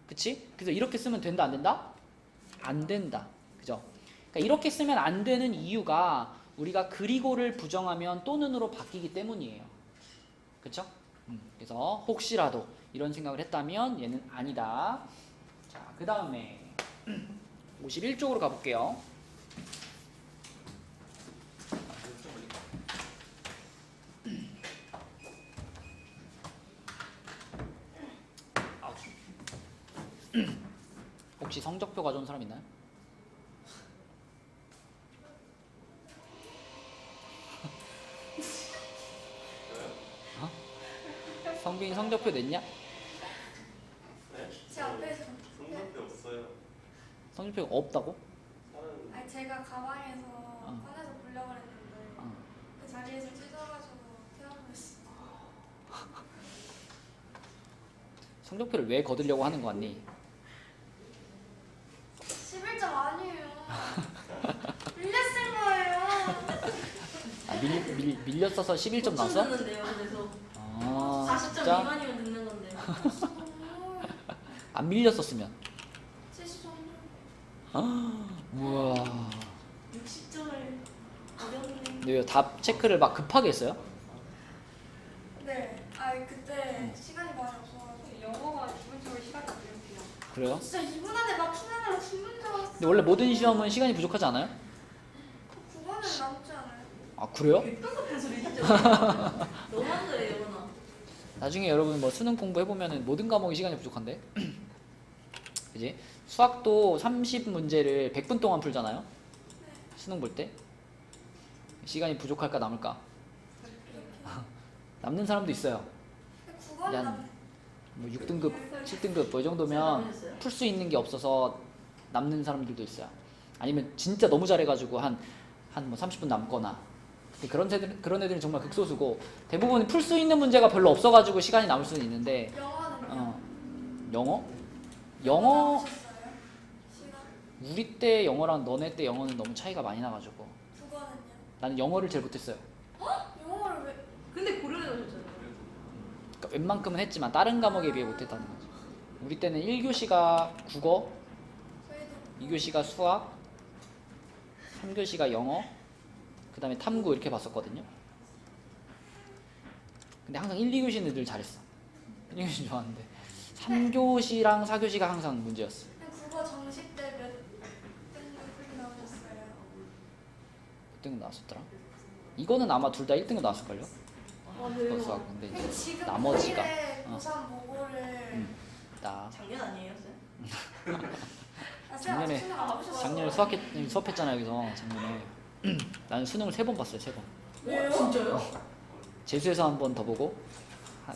A: 그치? 그래서 이렇게 쓰면 된다 안 된다? 안 된다. 그죠? 그러니까 이렇게 쓰면 안 되는 이유가 우리가 그리고를 부정하면 또는으로 바뀌기 때문이에요. 그쵸? 그래서 혹시라도 이런 생각을 했다면 얘는 아니다. 자, 그 다음에 51쪽으로 가볼게요. 혹시 성적표 가져온 사람 있나요? 어? 성빈이 성적표 냈냐?
B: 제 앞에서.
C: 성적표 없어요.
A: 성적표가 없다고?
B: 아니 제가 가방에서 꺼내서 보려고 했는데 그 자리에서 찢어가지고 태워버렸어.
A: 성적표를 왜 거두려고 하는 거 같니?
B: 11점 아니에요. 밀려 쓴 거예요.
A: 밀려 써서 11점 나왔어?
D: 듣는데요. 그래서
A: 아
D: 40점
A: 진짜?
D: 미만이면 듣는 건데.
A: 안 밀렸었으면
B: 73점.
A: 우와
D: 60점을 어려운데.
A: 근데 왜 답 체크를 막 급하게 했어요?
B: 네. 아 그때 시간이 많이 없어가지고.
E: 영어가 기본적으로 시간이 안 되는데요.
A: 그래요?
B: 진짜 2분 안에 맞추느라 죽는 줄 알았어.
A: 근데 원래 모든 시험은 시간이 부족하지 않아요?
B: 9번은 남지 않아요?
A: 아 그래요?
D: 똑같은 소리 진짜. 너무한 거예요, 이거나.
A: 나중에 여러분 뭐 수능 공부해보면은 모든 과목이 시간이 부족한데 그지? 수학도 30문제를 100분 동안 풀잖아요? 수능 볼 때 시간이 부족할까 남을까? 남는 사람도 있어요.
B: 9번은
A: 난
B: 남.
A: 뭐 6등급, 7등급 뭐 이 정도면 풀 수 있는 게 없어서 남는 사람들도 있어요. 아니면 진짜 너무 잘해가지고 한 뭐 30분 남거나. 근데 그런 애들은 정말 극소수고 대부분 풀 수 있는 문제가 별로 없어가지고 시간이 남을 수는 있는데
B: 영어는요?
A: 영어? 영어
B: 남으셨어요? 시간?
A: 우리 때 영어랑 너네 때 영어는 너무 차이가 많이 나가지고
B: 9번은요?
A: 나는 영어를 제일 못했어요.
B: 영어를 왜?
D: 근데 고려해 오셨잖아요.
A: 그러니까 웬만큼은 했지만 다른 과목에 비해 못했다는 거지. 우리 때는 1교시가 국어,
B: 저희도
A: 2교시가 수학, 3교시가 영어, 그 다음에 탐구 이렇게 봤었거든요. 근데 항상 1, 2교시는 늘 잘했어. 1, 2교시 좋았는데 3교시랑 4교시가 항상 문제였어.
B: 국어 정식 때 몇 등급 나오셨어요?
A: 몇 등급 나왔었더라? 이거는 아마 둘 다 1등급 나왔을걸요?
D: 아,
A: 수학. 근데
B: 근데
A: 이제
B: 지금
A: 나머지가
B: 고1의 고3 모고를
A: 나
D: 작년 아니에요, 쌤?
A: 작년에 작년에 수업했잖아요 여기서 작년에. 나는 수능을 3번 봤어요. 3번.
D: 왜요? 진짜요?
A: 재수해서 한 번 더 보고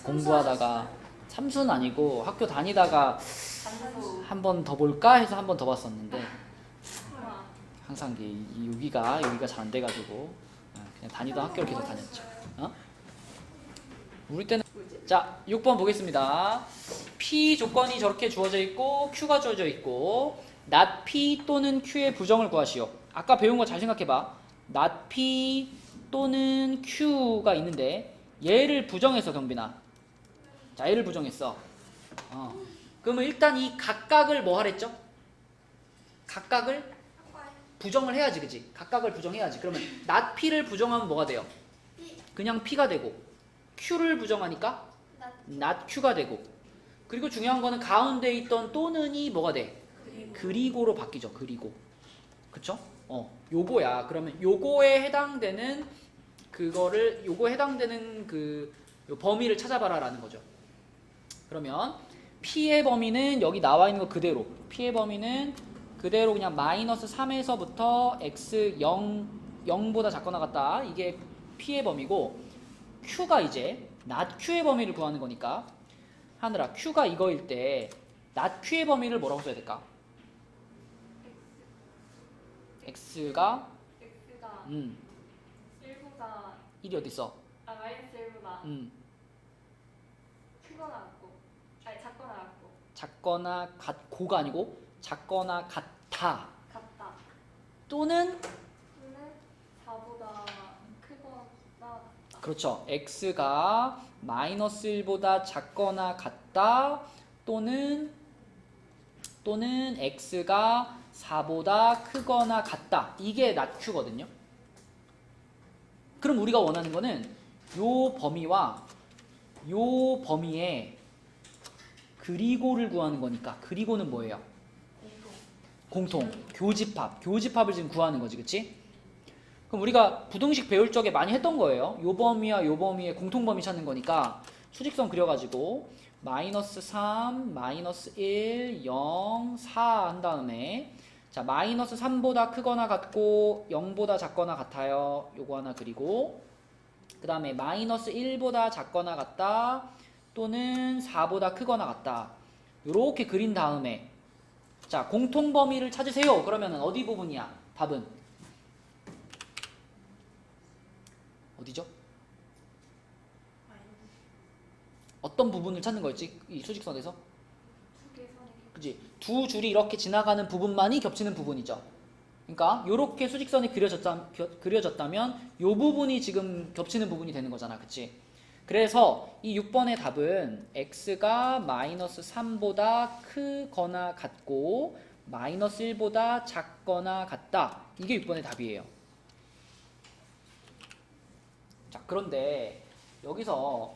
A: 공부하다가 삼수는 아니고 학교 다니다가
D: 장수.
A: 한 번 더 볼까 해서 한 번 더 봤었는데 항상 여기가 잘 안 돼가지고 그냥 다니던 학교를 계속 다녔죠. 어? 우리 때는 자 6번 보겠습니다. P 조건이 저렇게 주어져 있고 Q가 주어져 있고 not P 또는 Q의 부정을 구하시오. 아까 배운 거 잘 생각해봐. not P 또는 Q가 있는데 얘를 부정했어 경빈아. 자 얘를 부정했어. 그러면 일단 이 각각을 뭐 하랬죠? 각각을 부정을 해야지, 그치? 각각을 부정해야지. 그러면 not P를 부정하면 뭐가 돼요? 그냥 P가 되고 Q를 부정하니까 not Q가 되고 그리고 중요한 거는 가운데 있던 또는이 뭐가 돼? 그리고로 바뀌죠. 그리고 그쵸? 요거야. 그러면 요거에 해당되는 그거를 요거에 해당되는 그 범위를 찾아봐라 라는 거죠. 그러면 P의 범위는 여기 나와 있는 거 그대로 P의 범위는 그대로 그냥 마이너스 3에서부터 x 0보다 작거나 같다. 이게 P의 범위고 Q가 이제 not Q의 범위를 구하는 거니까 하늘아 Q가 이거일 때 not Q의 범위를 뭐라고 써야 될까? x가
E: 1보다
A: 1이 어디 있어?
E: 마이너스 1보다 크거나 같고 아니 작거나 같고
A: 작거나 같고가 아니고 작거나 같다.
E: 같다.
A: 또는
E: 또는 4보다 크거나 같다.
A: 그렇죠. x가 마이너스 1보다 작거나 같다. 또는 x가 4보다 크거나 같다. 이게 not Q거든요. 그럼 우리가 원하는 거는 요 범위와 요 범위의 그리고를 구하는 거니까 그리고는 뭐예요? 공통. 교집합을 지금 구하는 거지, 그치? 그럼 우리가 부등식 배울 적에 많이 했던 거예요. 요 범위와 요 범위의 공통 범위 찾는 거니까 수직선 그려가지고 마이너스 3, 마이너스 1, 0, 4 한 다음에 자 마이너스 3보다 크거나 같고 0보다 작거나 같아요. 요거 하나 그리고 그 다음에 마이너스 1보다 작거나 같다 또는 4보다 크거나 같다. 요렇게 그린 다음에 자 공통 범위를 찾으세요. 그러면은 어디 부분이야? 답은 어디죠? 어떤 부분을 찾는 거였지? 이 수직선에서?
E: 두 개 선이
A: 그치? 두 줄이 이렇게 지나가는 부분만이 겹치는 부분이죠. 그러니까 이렇게 수직선이 그려졌다면 이 부분이 지금 겹치는 부분이 되는 거잖아. 그치? 그래서 이 6번의 답은 x가 마이너스 3보다 크거나 같고 마이너스 1보다 작거나 같다. 이게 6번의 답이에요. 자, 그런데 여기서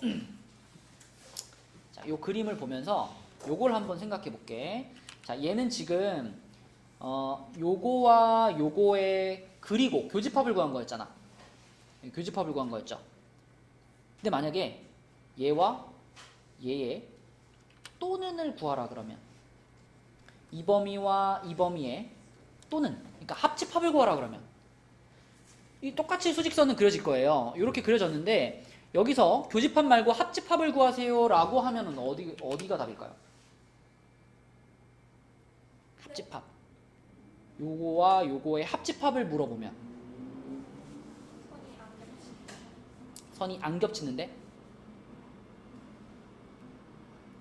A: 자, 요 그림을 보면서 요걸 한번 생각해 볼게. 자, 얘는 지금 요거와 요거의 그리고 교집합을 구한 거였잖아. 교집합을 구한 거였죠. 근데 만약에 얘와 얘의 또는을 구하라 그러면 이 범위와 이 범위의 또는 그러니까 합집합을 구하라 그러면 이 똑같이 수직선은 그려질 거예요. 이렇게 그려졌는데 여기서 교집합 말고 합집합을 구하세요라고 하면은 어디가 답일까요? 합집합. 요거와 요거의 합집합을 물어보면 선이 안 겹치는데?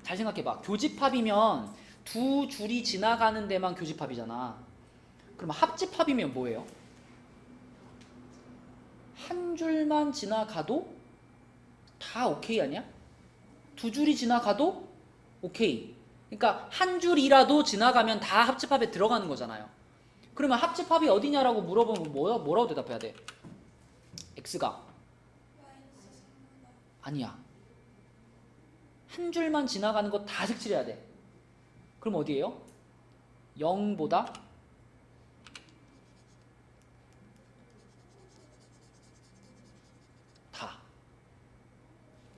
A: 잘 생각해봐. 교집합이면 두 줄이 지나가는 데만 교집합이잖아. 그럼 합집합이면 뭐예요? 한 줄만 지나가도 다 오케이 아니야? 두 줄이 지나가도 오케이. 그러니까 한 줄이라도 지나가면 다 합집합에 들어가는 거잖아요. 그러면 합집합이 어디냐라고 물어보면 뭐라고 대답해야 돼? x가 아니야. 한 줄만 지나가는 거 다 색칠해야 돼. 그럼 어디예요? 0보다 다.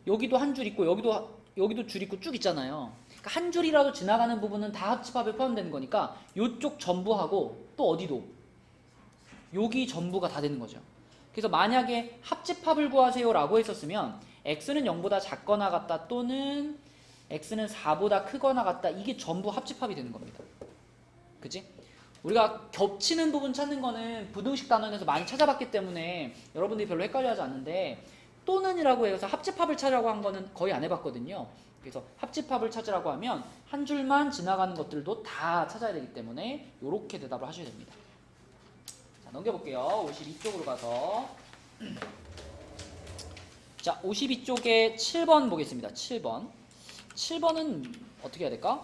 A: 여기도 한 줄 있고 여기도 줄 있고 쭉 있잖아요. 그러니까 한 줄이라도 지나가는 부분은 다 합집합에 포함되는 거니까 요쪽 전부하고 또 어디도 여기 전부가 다 되는 거죠. 그래서 만약에 합집합을 구하세요라고 했었으면 x는 0보다 작거나 같다 또는 x는 4보다 크거나 같다 이게 전부 합집합이 되는 겁니다. 그치? 우리가 겹치는 부분 찾는 거는 부등식 단원에서 많이 찾아봤기 때문에 여러분들이 별로 헷갈려하지 않는데 또는이라고 해서 합집합을 찾으라고 한 거는 거의 안 해봤거든요. 그래서 합집합을 찾으라고 하면 한 줄만 지나가는 것들도 다 찾아야 되기 때문에 이렇게 대답을 하셔야 됩니다. 자, 넘겨볼게요. 52쪽으로 가서 자, 52쪽에 7번 보겠습니다. 7번. 7번은 어떻게 해야 될까?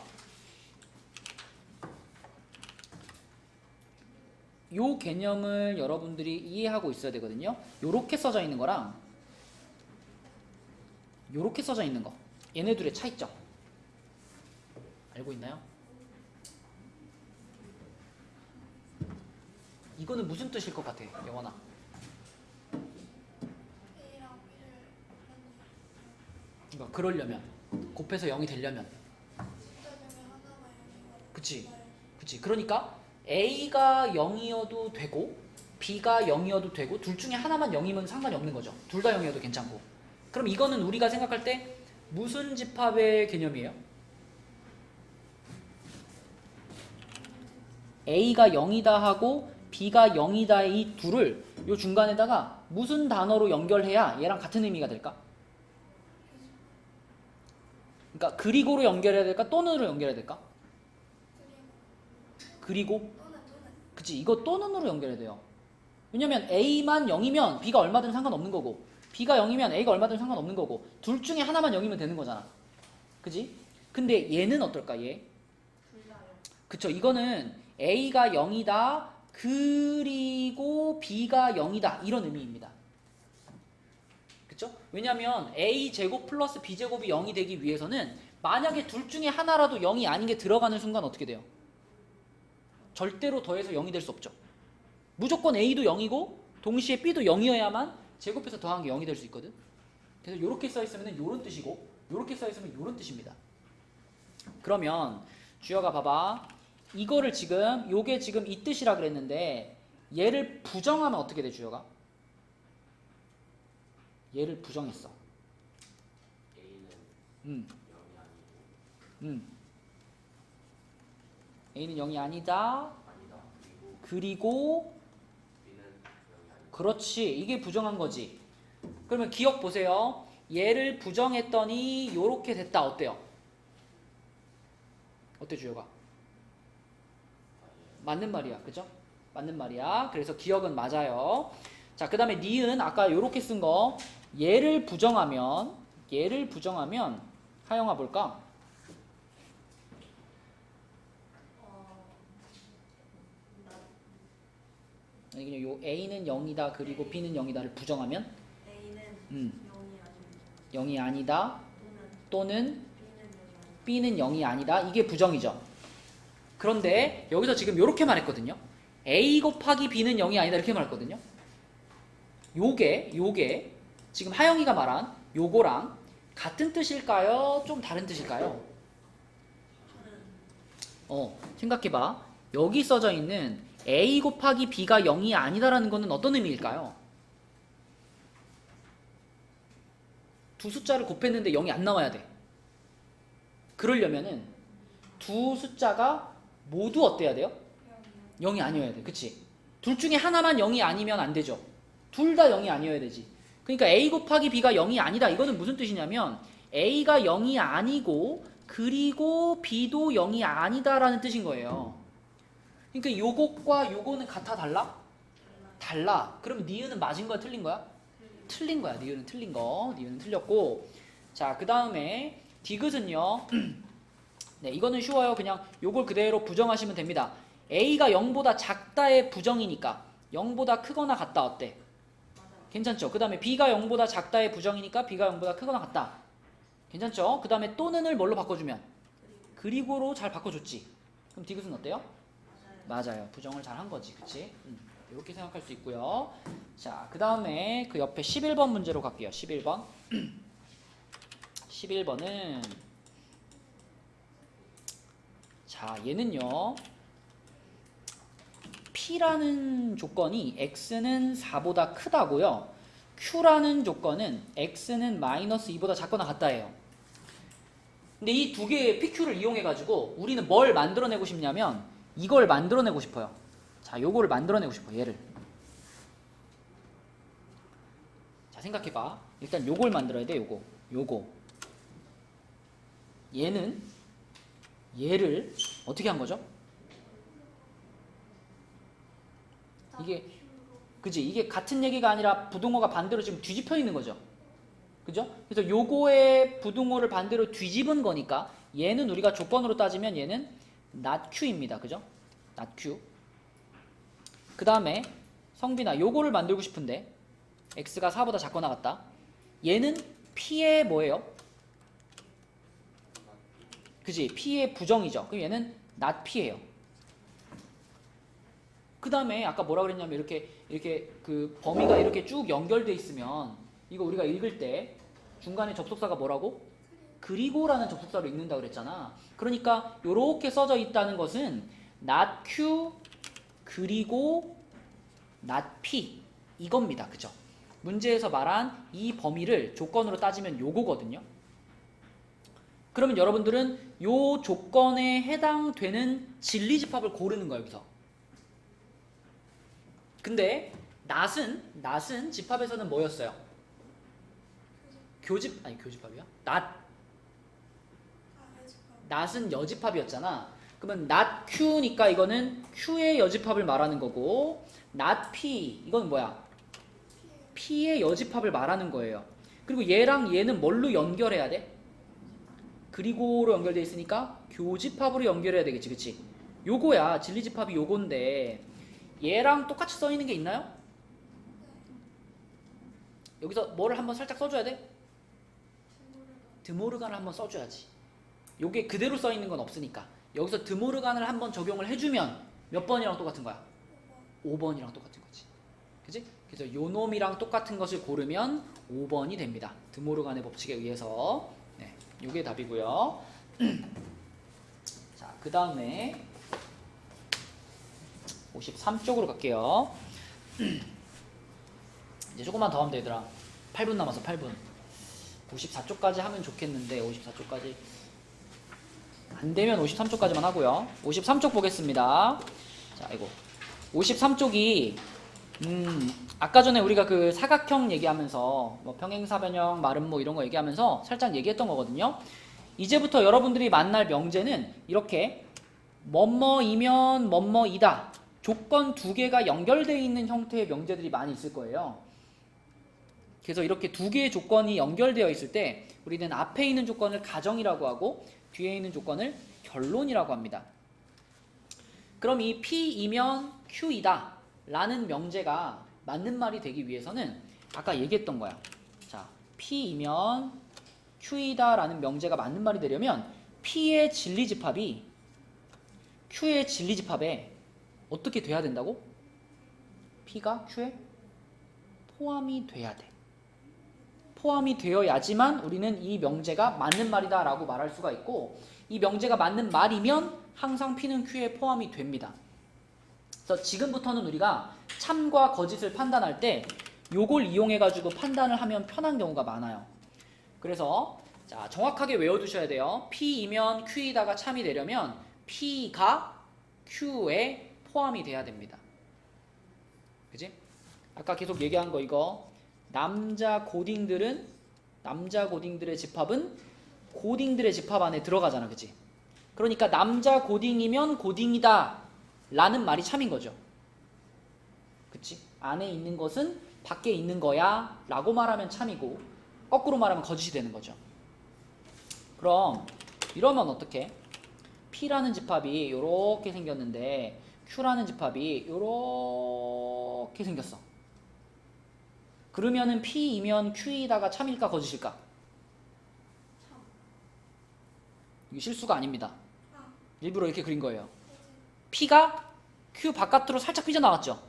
A: 요 개념을 여러분들이 이해하고 있어야 되거든요. 요렇게 써져 있는 거랑 요렇게 써져 있는 거. 얘네 둘의 차이점. 알고 있나요? 이거는 무슨 뜻일 것 같아, 영원아?
B: A랑 B를
A: 그러니까 그러려면 곱해서 0이 되려면
B: 숫자 중에 하나가 0이고
A: 그치? 그치? 그러니까 A가 0이어도 되고 B가 0이어도 되고 둘 중에 하나만 0이면 상관이 없는 거죠. 둘 다 0이어도 괜찮고. 그럼 이거는 우리가 생각할 때 무슨 집합의 개념이에요? A가 0이다 하고 B가 0이다 이 둘을 요 중간에다가 무슨 단어로 연결해야 얘랑 같은 의미가 될까? 그러니까 그리고로 연결해야 될까? 또는으로 연결해야 될까? 그리고
B: 또는
A: 그치, 이거 또는으로 연결해야 돼요. 왜냐면 A만 0이면 B가 얼마든 상관없는 거고 B가 0이면 A가 얼마든 상관없는 거고 둘 중에 하나만 0이면 되는 거잖아. 그치? 근데 얘는 어떨까? 얘?
D: 둘 다요.
A: 그쵸, 이거는 A가 0이다 그리고 B가 0이다 이런 의미입니다. 그쵸? 왜냐면 A제곱 플러스 B제곱이 0이 되기 위해서는 만약에 둘 중에 하나라도 0이 아닌 게 들어가는 순간 어떻게 돼요? 절대로 더해서 0이 될 수 없죠. 무조건 A도 0이고 동시에 B도 0이어야만 제곱해서 더한 게 0이 될 수 있거든. 그래서 이렇게 써있으면 이런 뜻이고 이렇게 써있으면 이런 뜻입니다. 그러면 주여가 봐봐. 이거를 지금 요게 지금 이 뜻이라 그랬는데 얘를 부정하면 어떻게 돼 주여가? 얘를 부정했어.
C: A는 0이 아니고
A: A는 0이 아니다.
C: 아니다.
A: 그리고
C: B는 0이 아니고
A: 그렇지. 이게 부정한 거지. 그러면 기억 보세요. 얘를 부정했더니 요렇게 됐다. 어때요? 어때 주여가? 맞는 말이야. 그죠? 맞는 말이야. 그래서 기억은 맞아요. 자, 그 다음에 니은 아까 요렇게 쓴 거 얘를 부정하면 하영아 볼까? 아니 그냥 요 A는 0이다 그리고 B는 0이다를 부정하면
D: A는 0이 아닙니다.
A: 0이 아니다 또는
D: B는 0이 아닙니다.
A: B는 0이 아니다. 이게 부정이죠. 그런데 여기서 지금 이렇게 말했거든요. A 곱하기 B는 0이 아니다 이렇게 말했거든요. 요게 지금 하영이가 말한 요거랑 같은 뜻일까요? 좀 다른 뜻일까요? 생각해봐. 여기 써져 있는 A 곱하기 B가 0이 아니다라는 거는 어떤 의미일까요? 두 숫자를 곱했는데 0이 안 나와야 돼. 그러려면은 두 숫자가 모두 어때야 돼요? 0이 아니어야 돼. 그치? 둘 중에 하나만 0이 아니면 안 되죠. 둘 다 0이 아니어야 되지. 그러니까 A 곱하기 B가 0이 아니다. 이거는 무슨 뜻이냐면 A가 0이 아니고 그리고 B도 0이 아니다라는 뜻인 거예요. 그러니까 요것과 요거는 같아 달라? 달라. 그럼 니은은 맞은 거야 틀린 거야? 틀린 거야. 니은은 틀린 거. 니은은 틀렸고. 자, 그 다음에 디귿은요. 네, 이거는 쉬워요. 그냥 요걸 그대로 부정하시면 됩니다. A가 0보다 작다의 부정이니까 0보다 크거나 같다 어때? 괜찮죠? 그 다음에 B가 0보다 작다의 부정이니까 B가 0보다 크거나 같다. 괜찮죠? 그 다음에 또는을 뭘로 바꿔주면? 그리고로 잘 바꿔줬지. 그럼 디귿은 어때요? 맞아요. 부정을 잘 한 거지. 그치? 이렇게 생각할 수 있고요. 자, 그 다음에 그 옆에 11번 문제로 갈게요. 11번. 11번은 자, 얘는요. P라는 조건이 X는 4보다 크다고요. Q라는 조건은 X는 마이너스 2보다 작거나 같다예요. 근데 이 두 개의 PQ를 이용해가지고 우리는 뭘 만들어내고 싶냐면 이걸 만들어내고 싶어요. 자, 요거를 만들어내고 싶어. 얘를. 자, 생각해봐. 일단 요걸 만들어야 돼. 요거. 얘를 어떻게 한 거죠? 이게 같은 얘기가 아니라 부등호가 반대로 지금 뒤집혀 있는 거죠. 그죠? 그래서 요거의 부등호를 반대로 뒤집은 거니까 얘는 우리가 조건으로 따지면 얘는 not q입니다. 그죠? not q. 그 다음에 성빈아 요거를 만들고 싶은데 x가 4보다 작거나 같다. 얘는 p의 뭐예요? 그지? p의 부정이죠. 그럼 얘는 not p예요. 그 다음에 아까 뭐라 그랬냐면 이렇게 그 범위가 이렇게 쭉 연결돼 있으면 이거 우리가 읽을 때 중간에 접속사가 뭐라고? 그리고라는 접속사로 읽는다고 그랬잖아. 그러니까 요렇게 써져 있다는 것은 not q 그리고 not p 이겁니다. 그죠? 문제에서 말한 이 범위를 조건으로 따지면 요거거든요. 그러면 여러분들은 요 조건에 해당되는 진리집합을 고르는 거예요. 여기서. 근데 not은 집합에서는 뭐였어요? 교집합이야? not은 여집합이었잖아. 그러면 not q니까 이거는 q의 여집합을 말하는 거고 not p 이건 뭐야? p의 여집합을 말하는 거예요. 그리고 얘랑 얘는 뭘로 연결해야 돼? 그리고로 연결돼 있으니까 교집합으로 연결해야 되겠지. 그치? 요거야. 진리집합이 요건데 얘랑 똑같이 써 있는 게 있나요? 여기서 뭐를 한번 살짝 써줘야 돼? 드모르간을 한번 써줘야지. 요게 그대로 써 있는 건 없으니까 여기서 드모르간을 한번 적용을 해주면 몇 번이랑 똑같은 거야? 5번이랑 똑같은 거지. 그치? 그래서 요 놈이랑 똑같은 것을 고르면 5번이 됩니다. 드모르간의 법칙에 의해서. 네, 요게 답이고요. 자, 그 다음에 53쪽으로 갈게요. 이제 조금만 더 하면 되더라. 8분 남았어. 8분. 54쪽까지 하면 좋겠는데 54쪽까지 안되면 53쪽까지만 하고요. 53쪽 보겠습니다. 자, 이거 53쪽이 아까 전에 우리가 그 사각형 얘기하면서 뭐 평행사변형, 마름모 이런 거 얘기하면서 살짝 얘기했던 거거든요. 이제부터 여러분들이 만날 명제는 이렇게 뭐뭐이면 뭐뭐이다. 조건 두 개가 연결되어 있는 형태의 명제들이 많이 있을 거예요. 그래서 이렇게 두 개의 조건이 연결되어 있을 때 우리는 앞에 있는 조건을 가정이라고 하고 뒤에 있는 조건을 결론이라고 합니다. 그럼 이 P이면 Q이다 라는 명제가 맞는 말이 되기 위해서는 아까 얘기했던 거야. 자, P이면 Q이다 라는 명제가 맞는 말이 되려면 P의 진리집합이 Q의 진리집합에 어떻게 돼야 된다고? P가 Q에 포함이 돼야 돼. 포함이 되어야지만 우리는 이 명제가 맞는 말이다 라고 말할 수가 있고 이 명제가 맞는 말이면 항상 P는 Q에 포함이 됩니다. 그래서 지금부터는 우리가 참과 거짓을 판단할 때 요걸 이용해 가지고 판단을 하면 편한 경우가 많아요. 그래서 자, 정확하게 외워두셔야 돼요. P이면 Q이다가 참이 되려면 P가 Q에 포함이 돼야 됩니다. 그지? 아까 계속 얘기한 거 이거 남자 고딩들의 집합은 고딩들의 집합 안에 들어가잖아. 그치? 그러니까 남자 고딩이면 고딩이다 라는 말이 참인 거죠. 그치? 안에 있는 것은 밖에 있는 거야 라고 말하면 참이고 거꾸로 말하면 거짓이 되는 거죠. 그럼 이러면 어떻게? P라는 집합이 이렇게 생겼는데 Q라는 집합이 이렇게 생겼어. 그러면은 P이면 Q이다가 참일까 거짓일까? 이게 실수가 아닙니다. 일부러 이렇게 그린 거예요. P가 Q 바깥으로 살짝 삐져나왔죠.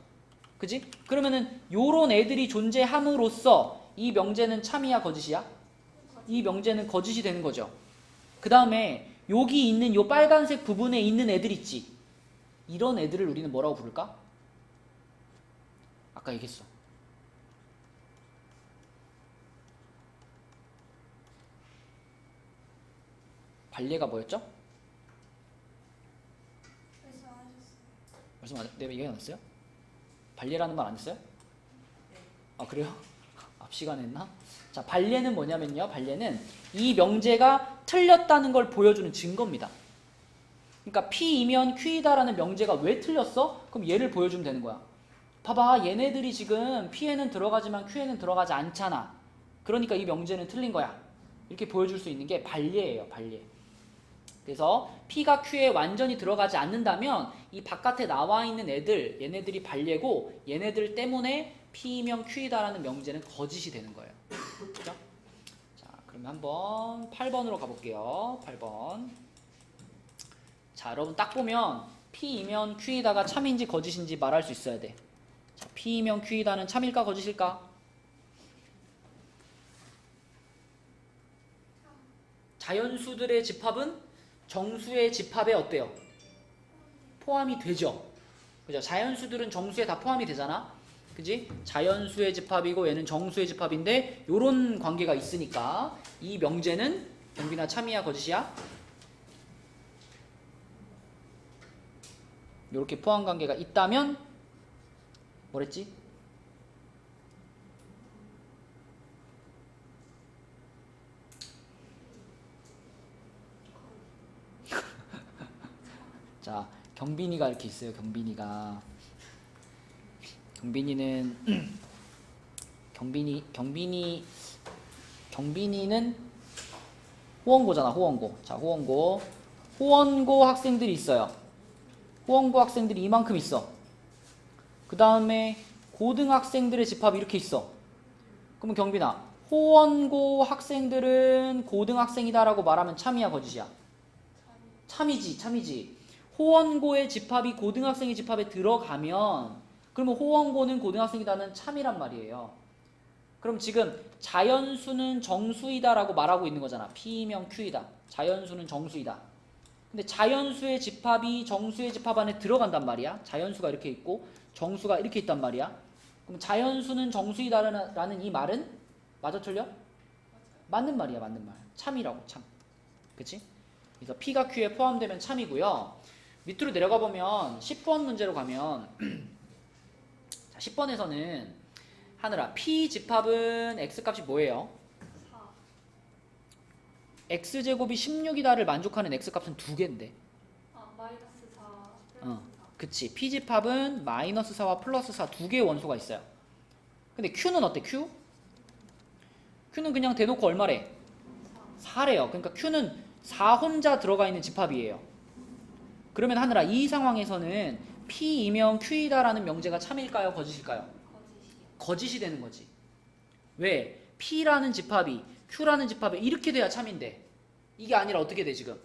A: 그지? 그러면은 요런 애들이 존재함으로써 이 명제는 참이야 거짓이야? 이 명제는 거짓이 되는 거죠. 그 다음에 여기 있는 요 빨간색 부분에 있는 애들 있지? 이런 애들을 우리는 뭐라고 부를까? 아까 얘기했어. 발례가 뭐였죠?
B: 그래서 안 하셨어요.
A: 말씀 내가 얘기 안 했어요? 발례라는 말 안 했어요? 아 그래요? 앞 시간에 했나? 자, 발례는 뭐냐면요. 발례는 이 명제가 틀렸다는 걸 보여주는 증거입니다. 그러니까 P이면 Q이다라는 명제가 왜 틀렸어? 그럼 얘를 보여주면 되는 거야. 봐봐, 얘네들이 지금 P에는 들어가지만 Q에는 들어가지 않잖아. 그러니까 이 명제는 틀린 거야. 이렇게 보여줄 수 있는 게 발례예요. 발례. 그래서 P가 Q에 완전히 들어가지 않는다면 이 바깥에 나와 있는 애들, 얘네들이 발례고 얘네들 때문에 P이면 Q이다라는 명제는 거짓이 되는 거예요. 그죠? 자, 그러면 한번 8번으로 가볼게요. 8번. 자, 여러분 딱 보면 P이면 Q이다가 참인지 거짓인지 말할 수 있어야 돼. 자, P이면 Q이다는 참일까 거짓일까? 자연수들의 집합은 정수의 집합에 어때요? 포함이 되죠. 그죠? 자연수들은 정수에 다 포함이 되잖아. 그지? 자연수의 집합이고 얘는 정수의 집합인데 요런 관계가 있으니까 이 명제는 경빈아 참이야 거짓이야? 요렇게 포함 관계가 있다면 뭐랬지? 자, 경빈이가 이렇게 있어요. 경빈이는 경빈이는 호원고잖아. 호원고. 자, 호원고 학생들이 있어요. 호원고 학생들이 이만큼 있어. 그 다음에 고등학생들의 집합이 이렇게 있어. 그러면 경빈아, 호원고 학생들은 고등학생이다라고 말하면 참이야 거짓이야? 참이지. 호원고의 집합이 고등학생의 집합에 들어가면 그러면 호원고는 고등학생이다는 참이란 말이에요. 그럼 지금 자연수는 정수이다라고 말하고 있는 거잖아. P이면 Q이다. 자연수는 정수이다. 근데 자연수의 집합이 정수의 집합 안에 들어간단 말이야. 자연수가 이렇게 있고 정수가 이렇게 있단 말이야. 그럼 자연수는 정수이다라는 이 말은 맞아 틀려? 맞는 말이야. 맞는 말. 참이라고 참. 그치? 그래서 P가 Q에 포함되면 참이고요. 밑으로 내려가 보면 10번 문제로 가면 자, 10번에서는 하늘아 P 집합은 X값이 뭐예요?
E: 4.
A: X제곱이 16이다를 만족하는 X값은 두 개인데.
E: 마이너스 4 플러스 4.
A: 그치. P 집합은 마이너스 4와 플러스 4 두 개의 원소가 있어요. 근데 Q는 어때? Q는 그냥 대놓고 얼마래? 4래요. 그러니까 Q는 4 혼자 들어가 있는 집합이에요. 그러면 하늘아 이 상황에서는 P이면 Q이다라는 명제가 참일까요? 거짓일까요? 거짓이 되는 거지. 왜? P라는 집합이 Q라는 집합에 이렇게 돼야 참인데 이게 아니라 어떻게 돼 지금?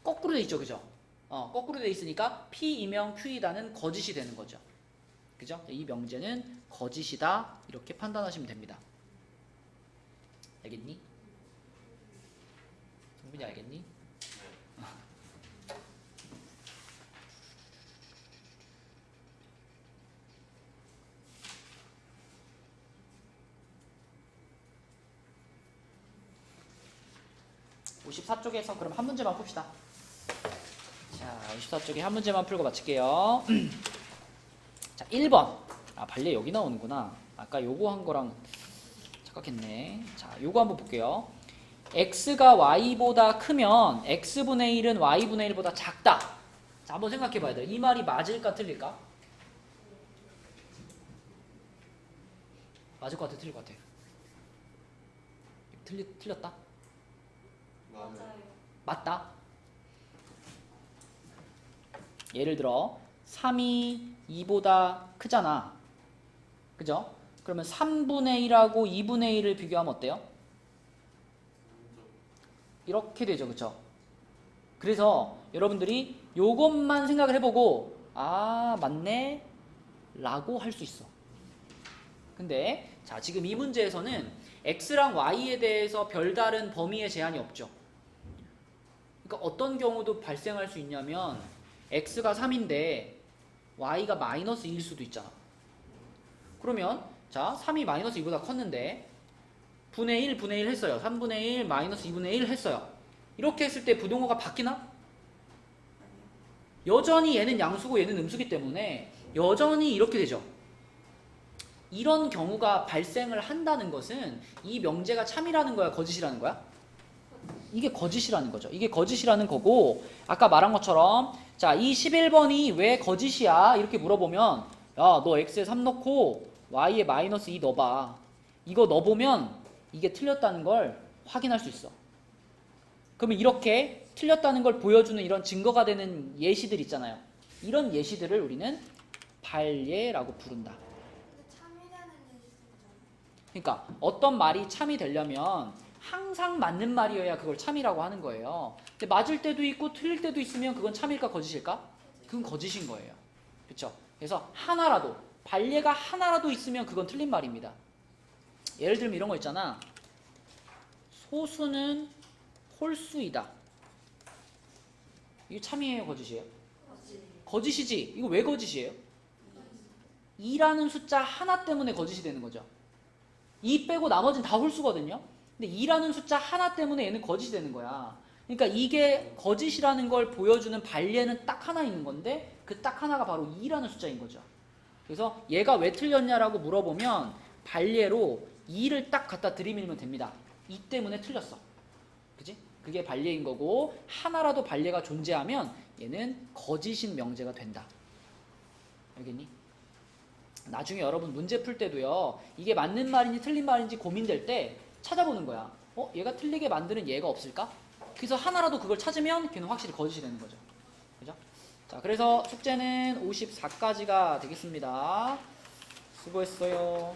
A: 거꾸로 돼 있죠. 그죠? 거꾸로 돼 있으니까 P이면 Q이다는 거짓이 되는 거죠. 그죠? 이 명제는 거짓이다 이렇게 판단하시면 됩니다. 알겠니? 성빈이 알겠니? 54쪽에서 그럼 한 문제만 풉시다. 자, 54쪽에 한 문제만 풀고 마칠게요. 자, 1번. 아, 발레 여기 나오는구나. 아까 요거 한 거랑 착각했네. 자, 요거 한번 볼게요. x가 y보다 크면 x분의 1은 y분의 1보다 작다. 자, 한번 생각해 봐야 돼. 이 말이 맞을까 틀릴까? 맞을 것 같아, 틀릴 것 같아? 틀렸다?
D: 맞아요.
A: 맞다. 예를 들어 3이 2보다 크잖아. 그죠? 그러면 3분의 1하고 2분의 1을 비교하면 어때요? 이렇게 되죠. 그쵸? 그래서 여러분들이 요것만 생각을 해보고 아 맞네 라고 할 수 있어. 근데 자 지금 이 문제에서는 x랑 y에 대해서 별다른 범위의 제한이 없죠. 그러니까 어떤 경우도 발생할 수 있냐면 x가 3인데 y가 마이너스 2일 수도 있잖아. 그러면 자 3이 마이너스 2보다 컸는데 분의 1 분의 1 했어요. 3분의 1 마이너스 2분의 1 했어요. 이렇게 했을 때 부동호가 바뀌나? 여전히 얘는 양수고 얘는 음수기 때문에 여전히 이렇게 되죠. 이런 경우가 발생을 한다는 것은 이 명제가 참이라는 거야, 거짓이라는 거야? 이게 거짓이라는 거죠. 이게 거짓이라는 거고 아까 말한 것처럼 자, 이 11번이 왜 거짓이야? 이렇게 물어보면 야, 너 x에 3 넣고 y에 마이너스 2 넣어봐. 이거 넣어보면 이게 틀렸다는 걸 확인할 수 있어. 그러면 이렇게 틀렸다는 걸 보여주는 이런 증거가 되는 예시들 있잖아요. 이런 예시들을 우리는 발예라고 부른다.
B: 근데 참이라는 얘기 쓰잖아.
A: 그러니까 어떤 말이 참이 되려면 항상 맞는 말이어야 그걸 참이라고 하는 거예요. 근데 맞을 때도 있고 틀릴 때도 있으면 그건 참일까 거짓일까? 그건 거짓인 거예요. 그렇죠? 그래서 하나라도 발예가 하나라도 있으면 그건 틀린 말입니다. 예를 들면 이런 거 있잖아. 소수는 홀수이다. 이거 참이에요, 거짓이에요? 거짓이지. 이거 왜 거짓이에요? 2라는 숫자 하나 때문에 거짓이 되는 거죠. 2 빼고 나머지는 다 홀수거든요. 근데 2라는 숫자 하나 때문에 얘는 거짓이 되는 거야. 그러니까 이게 거짓이라는 걸 보여주는 발예는 딱 하나 있는 건데 그 딱 하나가 바로 2라는 숫자인 거죠. 그래서 얘가 왜 틀렸냐라고 물어보면 발예로 2를 딱 갖다 들이밀면 됩니다. 2 때문에 틀렸어. 그지? 그게 발예인 거고 하나라도 발예가 존재하면 얘는 거짓인 명제가 된다. 알겠니? 나중에 여러분 문제 풀 때도요. 이게 맞는 말인지 틀린 말인지 고민될 때 찾아보는 거야. 얘가 틀리게 만드는 예가 없을까? 그래서 하나라도 그걸 찾으면 걔는 확실히 거짓이 되는 거죠. 그죠? 자, 그래서 숙제는 54까지가 되겠습니다. 수고했어요.